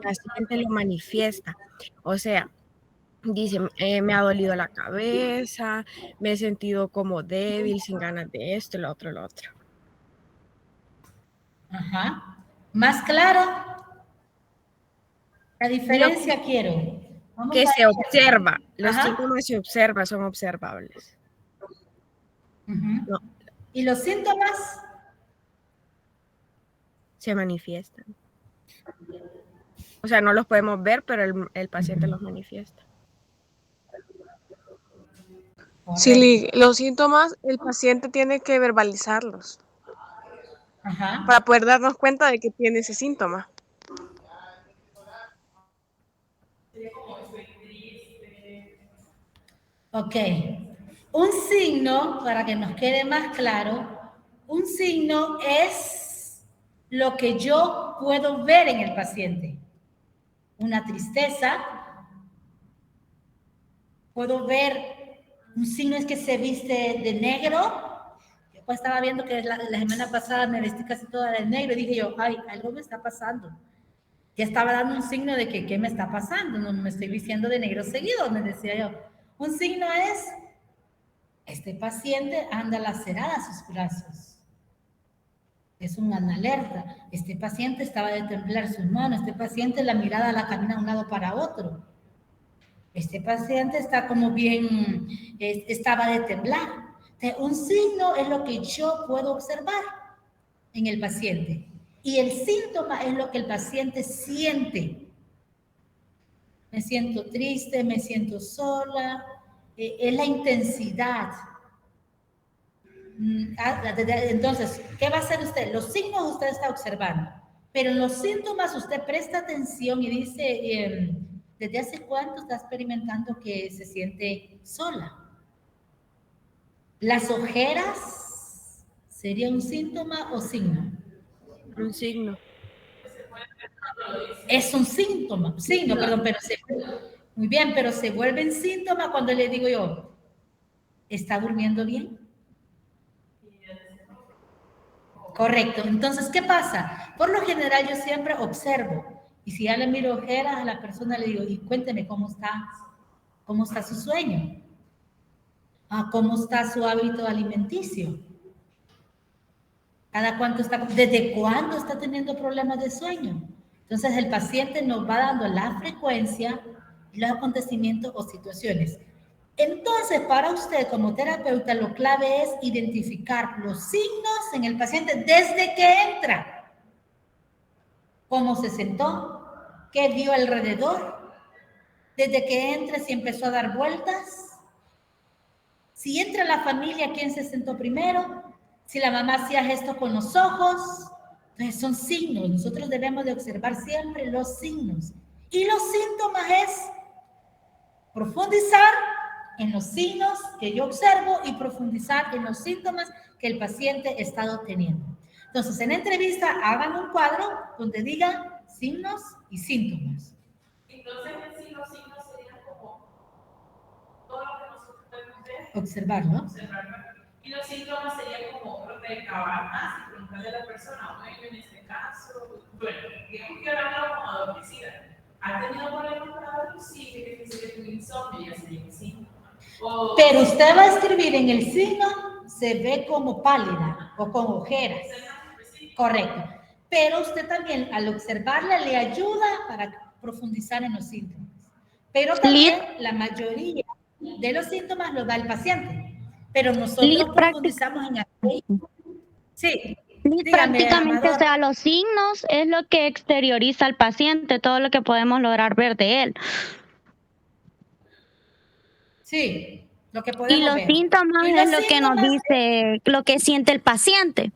paciente lo manifiesta. O sea, dice, me ha dolido la cabeza, me he sentido como débil, sin ganas de esto, lo otro, lo otro. Ajá. ¿Más claro? La diferencia quiero. Que se observa. Los síntomas se observan, son observables. No. ¿Y los síntomas? Se manifiestan. O sea, no los podemos ver, pero el paciente los manifiesta. Sí, los síntomas, el paciente tiene que verbalizarlos. Para poder darnos cuenta de que tiene ese síntoma. Ok. Un signo, para que nos quede más claro, un signo es lo que yo puedo ver en el paciente. Una tristeza. Puedo ver, un signo es que se viste de negro. Yo pues estaba viendo que la semana pasada me vestí casi toda de negro y dije yo, ay, algo me está pasando. Ya estaba dando un signo de que ¿qué me está pasando? No me estoy vistiendo de negro seguido, me decía yo. Un signo es... Este paciente anda lacerada a sus brazos. Es una alerta. Este paciente estaba de temblar sus manos. Este paciente la mirada la camina de un lado para otro. Este paciente está como bien, estaba de temblar. Entonces, un signo es lo que yo puedo observar en el paciente. Y el síntoma es lo que el paciente siente. Me siento triste, me siento sola. Es la intensidad. Entonces, ¿qué va a hacer usted? Los signos usted está observando, pero en los síntomas usted presta atención y dice, ¿Desde hace cuánto está experimentando que se siente sola? ¿Las ojeras sería un síntoma o signo? Un signo. Es un síntoma, perdón, pero muy bien, pero se vuelven síntomas cuando le digo yo, ¿está durmiendo bien? Correcto. Entonces, ¿qué pasa? Por lo general yo siempre observo y si ya le miro ojeras a la persona le digo, y cuénteme cómo está su sueño, cómo está su hábito alimenticio, desde cuándo está teniendo problemas de sueño. Entonces el paciente nos va dando la frecuencia, los acontecimientos o situaciones. Entonces, para usted como terapeuta, lo clave es identificar los signos en el paciente desde que entra. ¿Cómo se sentó? ¿Qué vio alrededor? Desde que entra, si empezó a dar vueltas. Si entra la familia, ¿quién se sentó primero? Si la mamá hacía gestos con los ojos. Entonces son signos. Nosotros debemos de observar siempre los signos. Y los síntomas es profundizar en los signos que yo observo y profundizar en los síntomas que el paciente ha estado teniendo. Entonces, en entrevista, hagan un cuadro donde digan signos y síntomas. Entonces, en sí, los signos serían como todo lo que nosotros podemos ver. Observarlo. Y los síntomas serían como recabar más y preguntarle a la persona, bueno, en este caso, bueno, digamos que hablando como adormecida. ¿Ha tenido problemas para dormir? Sí, que tiene insomnio, ya sería un síntoma. Pero usted va a escribir en el signo, se ve como pálida o con ojeras. Correcto. Pero usted también, al observarla, le ayuda para profundizar en los síntomas. Pero también la mayoría de los síntomas los da el paciente. Pero nosotros profundizamos en aquello. Sí. Prácticamente, o sea, los signos es lo que exterioriza al paciente, todo lo que podemos lograr ver de él. Sí, lo que podemos ver. Y los síntomas es lo que nos dice, lo que siente el paciente.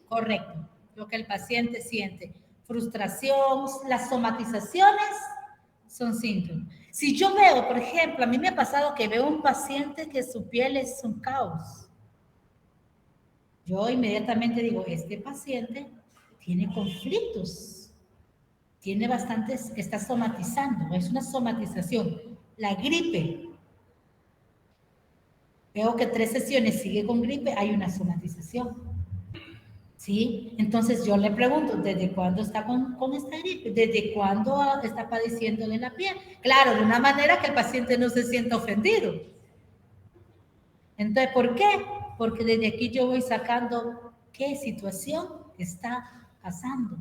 Correcto, lo que el paciente siente. Frustración, las somatizaciones son síntomas. Si yo veo, por ejemplo, a mí me ha pasado que veo un paciente que su piel es un caos. Yo inmediatamente digo, este paciente tiene conflictos, tiene bastantes, está somatizando, es una somatización. La gripe, veo que 3 sesiones sigue con gripe, hay una somatización. ¿Sí? Entonces yo le pregunto, ¿desde cuándo está con esta gripe? ¿Desde cuándo está padeciendo de la piel? Claro, de una manera que el paciente no se sienta ofendido. Entonces, ¿por qué? Porque desde aquí yo voy sacando qué situación está pasando.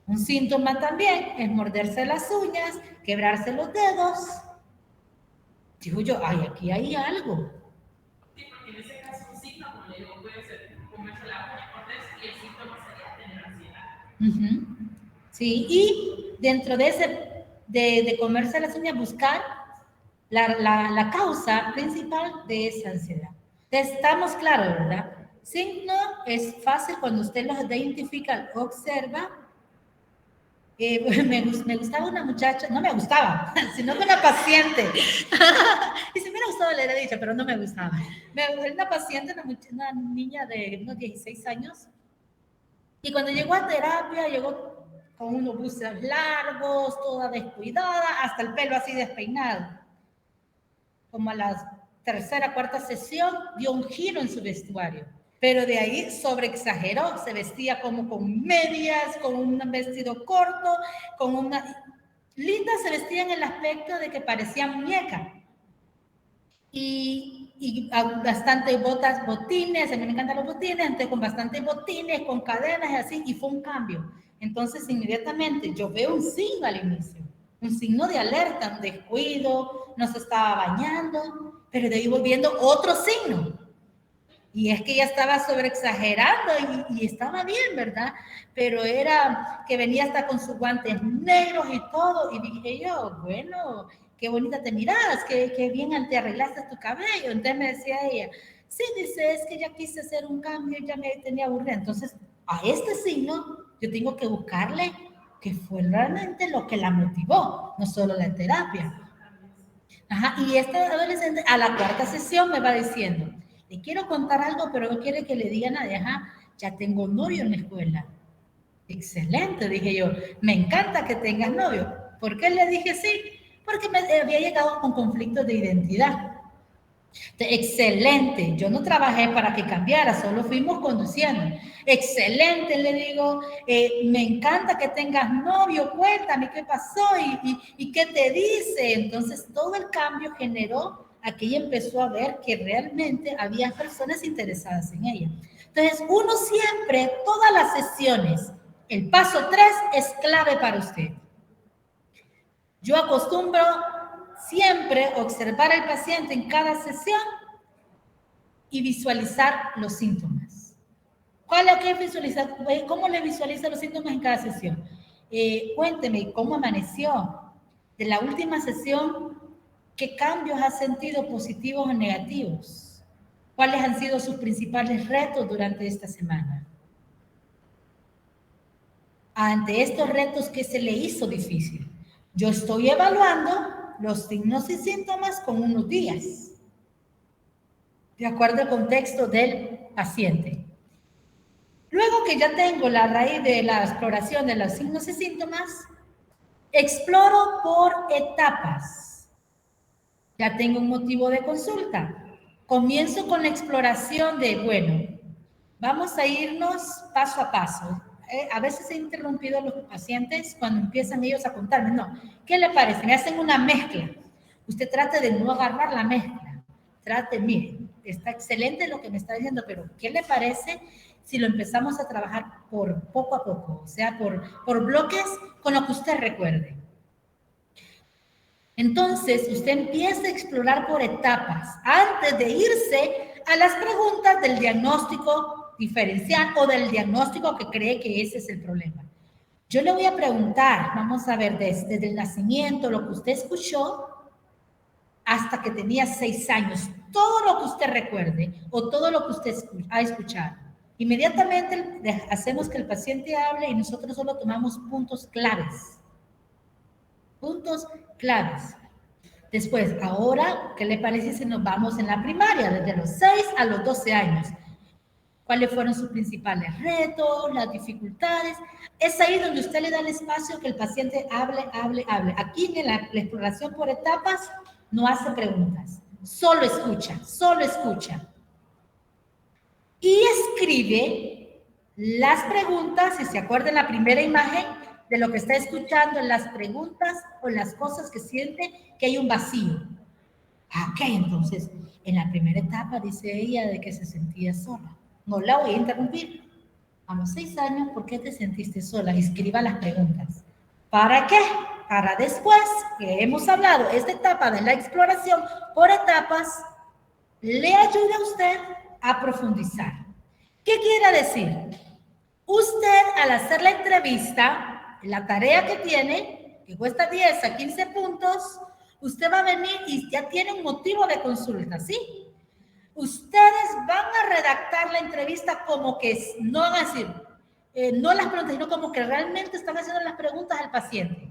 Un síntoma también es morderse las uñas, quebrarse los dedos. Digo yo, ay, aquí hay algo. Sí, porque en ese caso un síntoma, como le digo, puede ser comerse la uña, morderse, y el síntoma sería tener ansiedad. Sí, y dentro de ese, de comerse las uñas, buscar la causa principal de esa ansiedad. Estamos claros, ¿verdad? Signo es fácil cuando usted los identifica, observa. Me gustaba una muchacha, no me gustaba, sino que una paciente. Y si me hubiera gustado le hubiera dicho, pero no me gustaba. Una paciente, una niña de unos 16 años. Y cuando llegó a terapia, llegó con unos buses largos, toda descuidada, hasta el pelo así despeinado. Como a la tercera, cuarta sesión, dio un giro en su vestuario. Pero de ahí sobreexageró, se vestía como con medias, con un vestido corto, con una... Linda se vestía en el aspecto de que parecía muñeca. Y bastante botines, a mí me encantan los botines, entonces con bastantes botines, con cadenas y así, y fue un cambio. Entonces inmediatamente yo veo un signo al inicio, un signo de alerta, un descuido, no se estaba bañando, pero de ahí volviendo otro signo. Y es que ella estaba sobreexagerando y estaba bien, ¿verdad? Pero era que venía hasta con sus guantes negros y todo. Y dije yo, bueno, qué bonita te miras, qué bien te arreglaste tu cabello. Entonces me decía ella, sí, dice, es que ya quise hacer un cambio, ya me tenía aburrida. Entonces, a este signo yo tengo que buscarle que fue realmente lo que la motivó, no solo la terapia. Ajá, y este adolescente a la cuarta sesión me va diciendo, le quiero contar algo, pero no quiere que le diga nada. Ajá, ya tengo novio en la escuela. Excelente, dije yo, me encanta que tengas novio. ¿Por qué le dije sí? Porque me había llegado con conflictos de identidad. Excelente, yo no trabajé para que cambiara, solo fuimos conduciendo. Excelente, le digo, me encanta que tengas novio, cuéntame qué pasó y qué te dice. Entonces todo el cambio generó a que ella empezó a ver que realmente había personas interesadas en ella. Entonces uno siempre, todas las sesiones, el paso 3 es clave para usted. Yo acostumbro siempre observar al paciente en cada sesión y visualizar los síntomas. ¿Cuál es que visualizar? ¿Cómo le visualiza los síntomas en cada sesión? Cuénteme, ¿cómo amaneció? De la última sesión, ¿qué cambios ha sentido positivos o negativos? ¿Cuáles han sido sus principales retos durante esta semana? Ante estos retos, ¿qué se le hizo difícil? Yo estoy evaluando los signos y síntomas con unos días, de acuerdo al contexto del paciente. Luego que ya tengo la raíz de la exploración de los signos y síntomas, exploro por etapas. Ya tengo un motivo de consulta. Comienzo con la exploración de, bueno, vamos a irnos paso a paso. A veces he interrumpido a los pacientes cuando empiezan ellos a contarme, no, ¿qué le parece? Me hacen una mezcla. Usted trate de no agarrar la mezcla. Trate, mire, está excelente lo que me está diciendo, pero ¿qué le parece si lo empezamos a trabajar por poco a poco? O sea, por bloques con lo que usted recuerde. Entonces, usted empieza a explorar por etapas antes de irse a las preguntas del diagnóstico diferencial o del diagnóstico que cree que ese es el problema. Yo le voy a preguntar, vamos a ver, desde el nacimiento, lo que usted escuchó, hasta que tenía 6 años, todo lo que usted recuerde o todo lo que usted ha escuchado. Inmediatamente hacemos que el paciente hable y nosotros solo tomamos puntos claves. Puntos claves. Después, ahora, ¿qué le parece si nos vamos en la primaria, desde los 6 a los 12 años? ¿Cuáles fueron sus principales retos, las dificultades? Es ahí donde usted le da el espacio que el paciente hable. Aquí en la exploración por etapas no hace preguntas, solo escucha. Y escribe las preguntas, si se acuerda en la primera imagen, de lo que está escuchando, en las preguntas o las cosas que siente que hay un vacío. Ok, entonces, en la primera etapa dice ella de que se sentía sola. No la voy a interrumpir. A los 6 años, ¿por qué te sentiste sola? Escriba las preguntas. ¿Para qué? Para después, que hemos hablado, esta etapa de la exploración por etapas, le ayuda a usted a profundizar. ¿Qué quiere decir? Usted, al hacer la entrevista, la tarea que tiene, que cuesta 10 a 15 puntos, usted va a venir y ya tiene un motivo de consulta, ¿sí? Ustedes van a redactar la entrevista como que no van a decir, no las preguntas, sino como que realmente están haciendo las preguntas al paciente.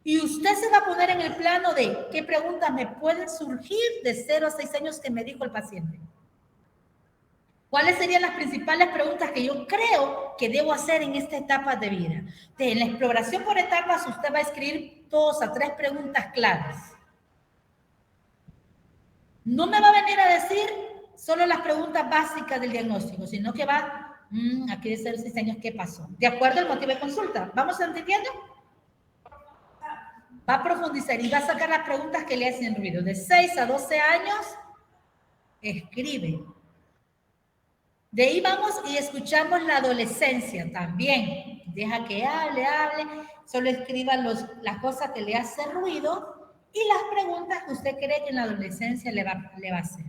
Y usted se va a poner en el plano de qué preguntas me pueden surgir de 0 a 6 años que me dijo el paciente. ¿Cuáles serían las principales preguntas que yo creo que debo hacer en esta etapa de vida? En la exploración por etapas, usted va a escribir 2 a 3 preguntas claves. No me va a venir a decir solo las preguntas básicas del diagnóstico, sino que va, aquí de 0 a 6 años, ¿qué pasó? De acuerdo al motivo de consulta. ¿Vamos entendiendo? Va a profundizar y va a sacar las preguntas que le hacen ruido. De 6 a 12 años, escribe. De ahí vamos y escuchamos la adolescencia también. Deja que hable, solo escriba las cosas que le hacen ruido y las preguntas que usted cree que en la adolescencia le va a hacer.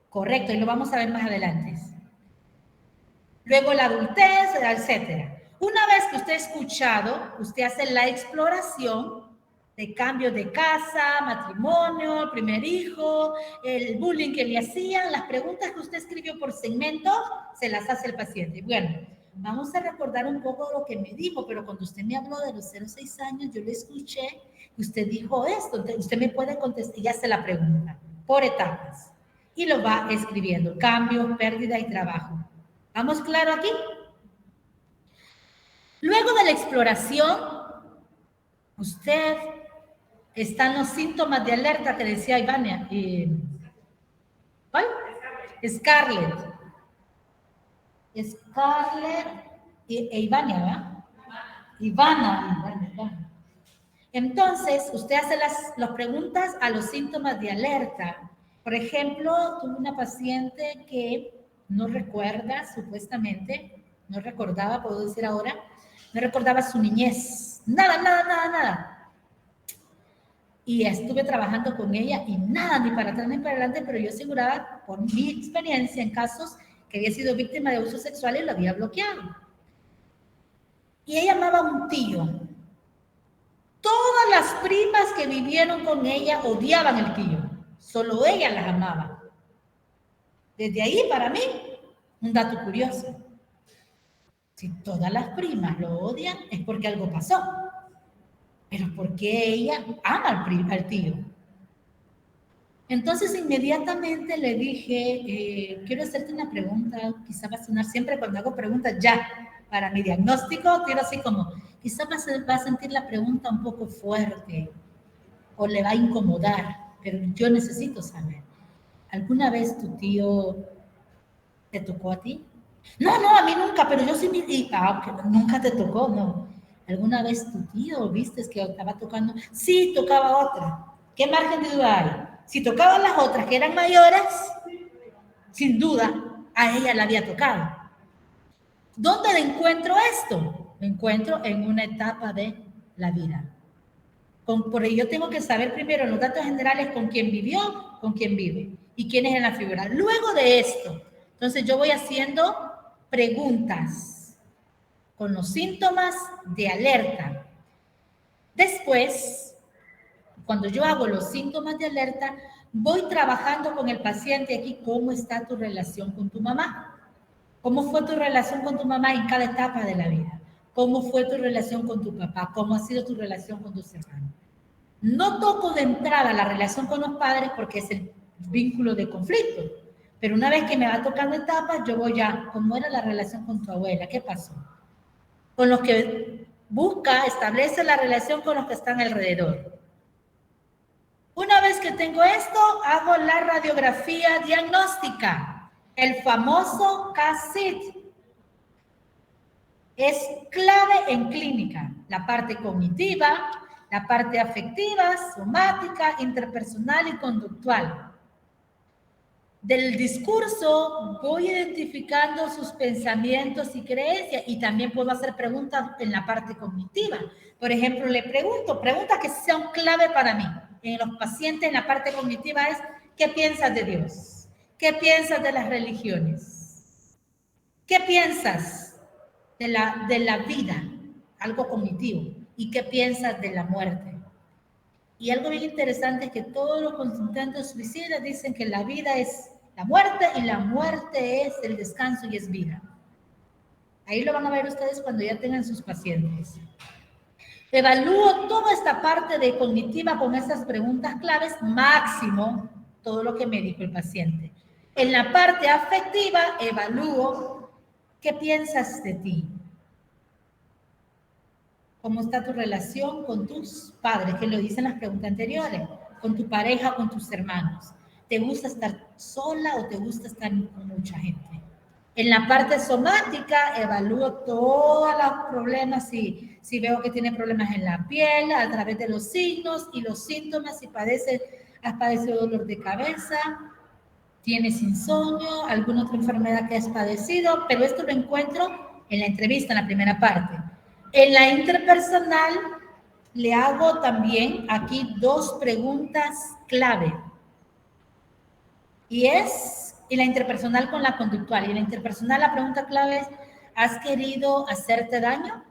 Correcto, y lo vamos a ver más adelante. Luego la adultez, etcétera. Una vez que usted ha escuchado, usted hace la exploración de cambio de casa, matrimonio, el primer hijo, el bullying que le hacían, las preguntas que usted escribió por segmento, se las hace el paciente. Bueno, vamos a recordar un poco lo que me dijo, pero cuando usted me habló de los 0-6 años, yo le escuché y usted dijo esto, entonces usted me puede contestar, y hace la pregunta, por etapas, y lo va escribiendo, cambio, pérdida y trabajo. ¿Vamos claro aquí? Luego de la exploración, usted están los síntomas de alerta que decía Ivania. ¿Cuál? Scarlett e Ivania, ¿verdad? Ivana. Entonces, usted hace las preguntas a los síntomas de alerta. Por ejemplo, tuve una paciente que no recuerda, supuestamente, no recordaba, puedo decir ahora, no recordaba su niñez. Nada. Y estuve trabajando con ella y nada, ni para atrás ni para adelante, pero yo aseguraba, por mi experiencia en casos que había sido víctima de abuso sexual y lo había bloqueado. Y ella amaba a un tío. Todas las primas que vivieron con ella odiaban al tío. Solo ella las amaba. Desde ahí, para mí, un dato curioso. Si todas las primas lo odian, es porque algo pasó. Pero ¿por qué ella ama al tío? Entonces, inmediatamente le dije, quiero hacerte una pregunta, quizá va a sonar siempre cuando hago preguntas, ya, para mi diagnóstico, quiero así como, quizá va a sentir la pregunta un poco fuerte, o le va a incomodar, pero yo necesito saber, ¿alguna vez tu tío te tocó a ti? No, a mí nunca, pero yo sí, nunca te tocó, no. ¿Alguna vez tu tío viste que estaba tocando? Sí, tocaba otra. ¿Qué margen de duda hay? Si tocaban las otras que eran mayores, sin duda, a ella la había tocado. ¿Dónde le encuentro esto? Lo encuentro en una etapa de la vida. Por ello yo tengo que saber primero en los datos generales con quién vivió, con quién vive y quién es en la figura. Luego de esto, entonces yo voy haciendo preguntas con los síntomas de alerta. Después, cuando yo hago los síntomas de alerta, voy trabajando con el paciente aquí, ¿cómo está tu relación con tu mamá? ¿Cómo fue tu relación con tu mamá en cada etapa de la vida? ¿Cómo fue tu relación con tu papá? ¿Cómo ha sido tu relación con tus hermanos? No toco de entrada la relación con los padres porque es el vínculo de conflicto, pero una vez que me va tocando etapas, yo voy ya, ¿cómo era la relación con tu abuela? ¿Qué pasó? Con los que establece la relación con los que están alrededor. Una vez que tengo esto, hago la radiografía diagnóstica, el famoso CASIT. Es clave en clínica, la parte cognitiva, la parte afectiva, somática, interpersonal y conductual. Del discurso voy identificando sus pensamientos y creencias y también puedo hacer preguntas en la parte cognitiva. Por ejemplo, le pregunto, preguntas que sean clave para mí. En los pacientes, en la parte cognitiva es, ¿qué piensas de Dios? ¿Qué piensas de las religiones? ¿Qué piensas de la vida? Algo cognitivo. ¿Y qué piensas de la muerte? Y algo bien interesante es que todos los consultantes suicidas dicen que la vida es la muerte y la muerte es el descanso y es vida. Ahí lo van a ver ustedes cuando ya tengan sus pacientes. Evalúo toda esta parte de cognitiva con estas preguntas claves, máximo todo lo que me dijo el paciente. En la parte afectiva, evalúo qué piensas de ti. ¿Cómo está tu relación con tus padres? Que lo dicen las preguntas anteriores. Con tu pareja, con tus hermanos. ¿Te gusta estar sola o te gusta estar con mucha gente? En la parte somática, evalúo todos los problemas. Si veo que tiene problemas en la piel, a través de los signos y los síntomas, si has padecido dolor de cabeza, tienes insomnio, alguna otra enfermedad que has padecido, pero esto lo encuentro en la entrevista, en la primera parte. En la interpersonal le hago también aquí 2 preguntas clave. Y la interpersonal con la conductual. Y en la interpersonal la pregunta clave es, ¿has querido hacerte daño?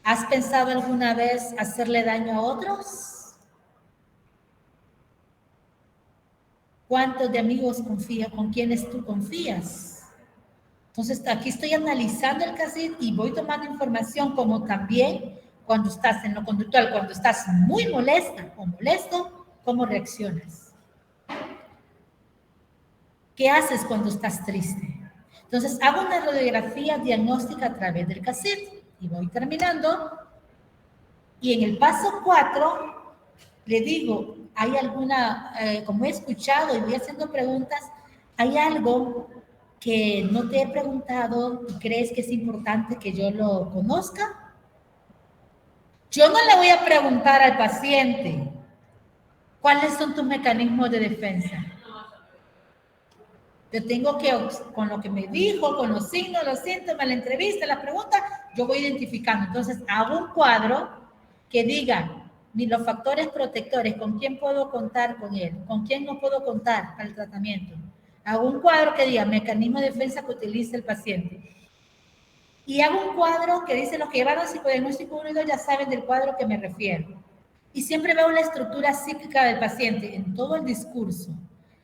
¿Has pensado alguna vez hacerle daño a otros? ¿Cuántos de amigos confías? ¿Con quiénes tú confías? Entonces, aquí estoy analizando el CACID y voy tomando información, como también cuando estás en lo conductual, cuando estás muy molesta o molesto, ¿cómo reaccionas? ¿Qué haces cuando estás triste? Entonces, hago una radiografía diagnóstica a través del CACID y voy terminando. Y en el paso 4, le digo, ¿hay alguna, como he escuchado y voy haciendo preguntas, hay algo que no te he preguntado y crees que es importante que yo lo conozca? Yo no le voy a preguntar al paciente, ¿cuáles son tus mecanismos de defensa? Yo tengo que, con lo que me dijo, con los signos, los síntomas, la entrevista, la pregunta, yo voy identificando. Entonces, hago un cuadro que diga los factores protectores, con quién puedo contar con él, con quién no puedo contar para el tratamiento. Hago un cuadro que diga mecanismo de defensa que utiliza el paciente. Y hago un cuadro que dice los que llevaron psicodiagnóstico 1 y 2 ya saben del cuadro que me refiero. Y siempre veo la estructura psíquica del paciente en todo el discurso.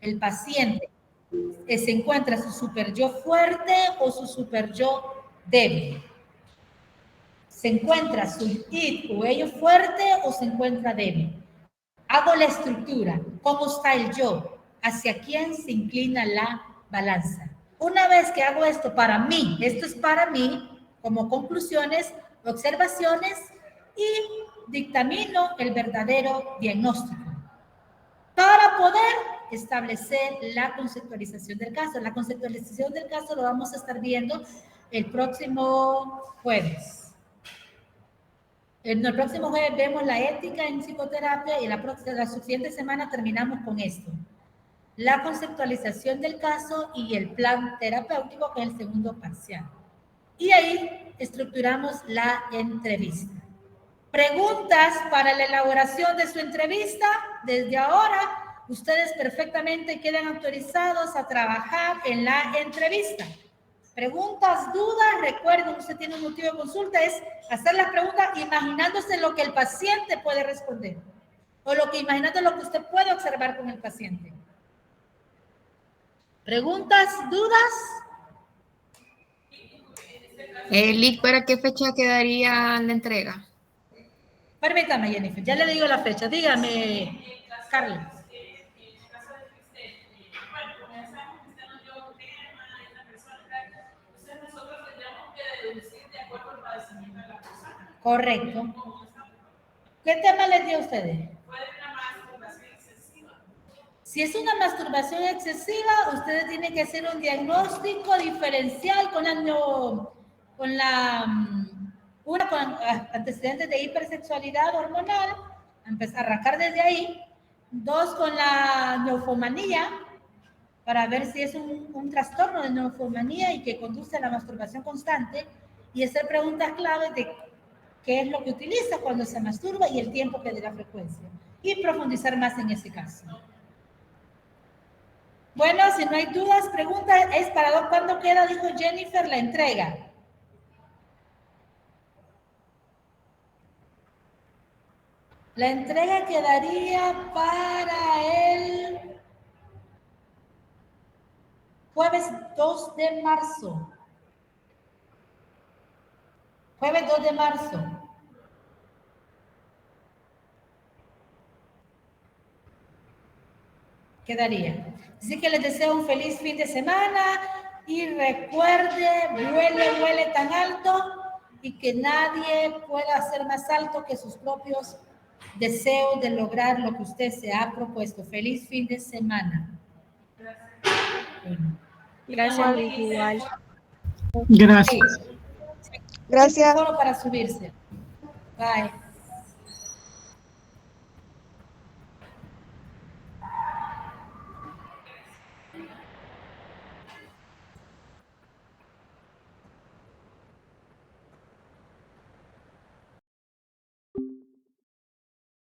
El paciente se encuentra su super yo fuerte o su super yo débil. ¿Se encuentra su id o ello fuerte o se encuentra débil? Hago la estructura. ¿Cómo está el yo? ¿Hacia quién se inclina la balanza? Una vez que hago esto para mí, esto es para mí, como conclusiones, observaciones y dictamino el verdadero diagnóstico para poder establecer la conceptualización del caso. La conceptualización del caso lo vamos a estar viendo el próximo jueves. El próximo jueves vemos la ética en psicoterapia y la siguiente semana terminamos con esto. La conceptualización del caso y el plan terapéutico, que es el segundo parcial. Y ahí estructuramos la entrevista. Preguntas para la elaboración de su entrevista. Desde ahora, ustedes perfectamente quedan autorizados a trabajar en la entrevista. Preguntas, dudas, recuerden, usted tiene un motivo de consulta, es hacer las preguntas imaginándose lo que el paciente puede responder o imaginando lo que usted puede observar con el paciente. ¿Preguntas, dudas? Lick, ¿para qué fecha quedaría la entrega? Permítame, Jennifer, ya le digo la fecha. Dígame, Carlos. Correcto. ¿Qué tema les dio a ustedes? Si es una masturbación excesiva, ustedes tienen que hacer un diagnóstico diferencial con antecedentes de hipersexualidad hormonal, empezar a arrancar desde ahí. 2, con la neufomanía, para ver si es un trastorno de neufomanía y que conduce a la masturbación constante, y hacer preguntas claves de qué es lo que utiliza cuando se masturba y el tiempo que de la frecuencia, y profundizar más en ese caso. Bueno, si no hay dudas, preguntas, es para cuándo queda, dijo Jennifer, la entrega. La entrega quedaría para el jueves 2 de marzo. Jueves 2 de marzo. Quedaría. Así que les deseo un feliz fin de semana y recuerde, vuele tan alto y que nadie pueda hacer más alto que sus propios deseos de lograr lo que usted se ha propuesto. Feliz fin de semana. Bueno. Gracias, igual. Gracias. Gracias. Solo para subirse. Bye.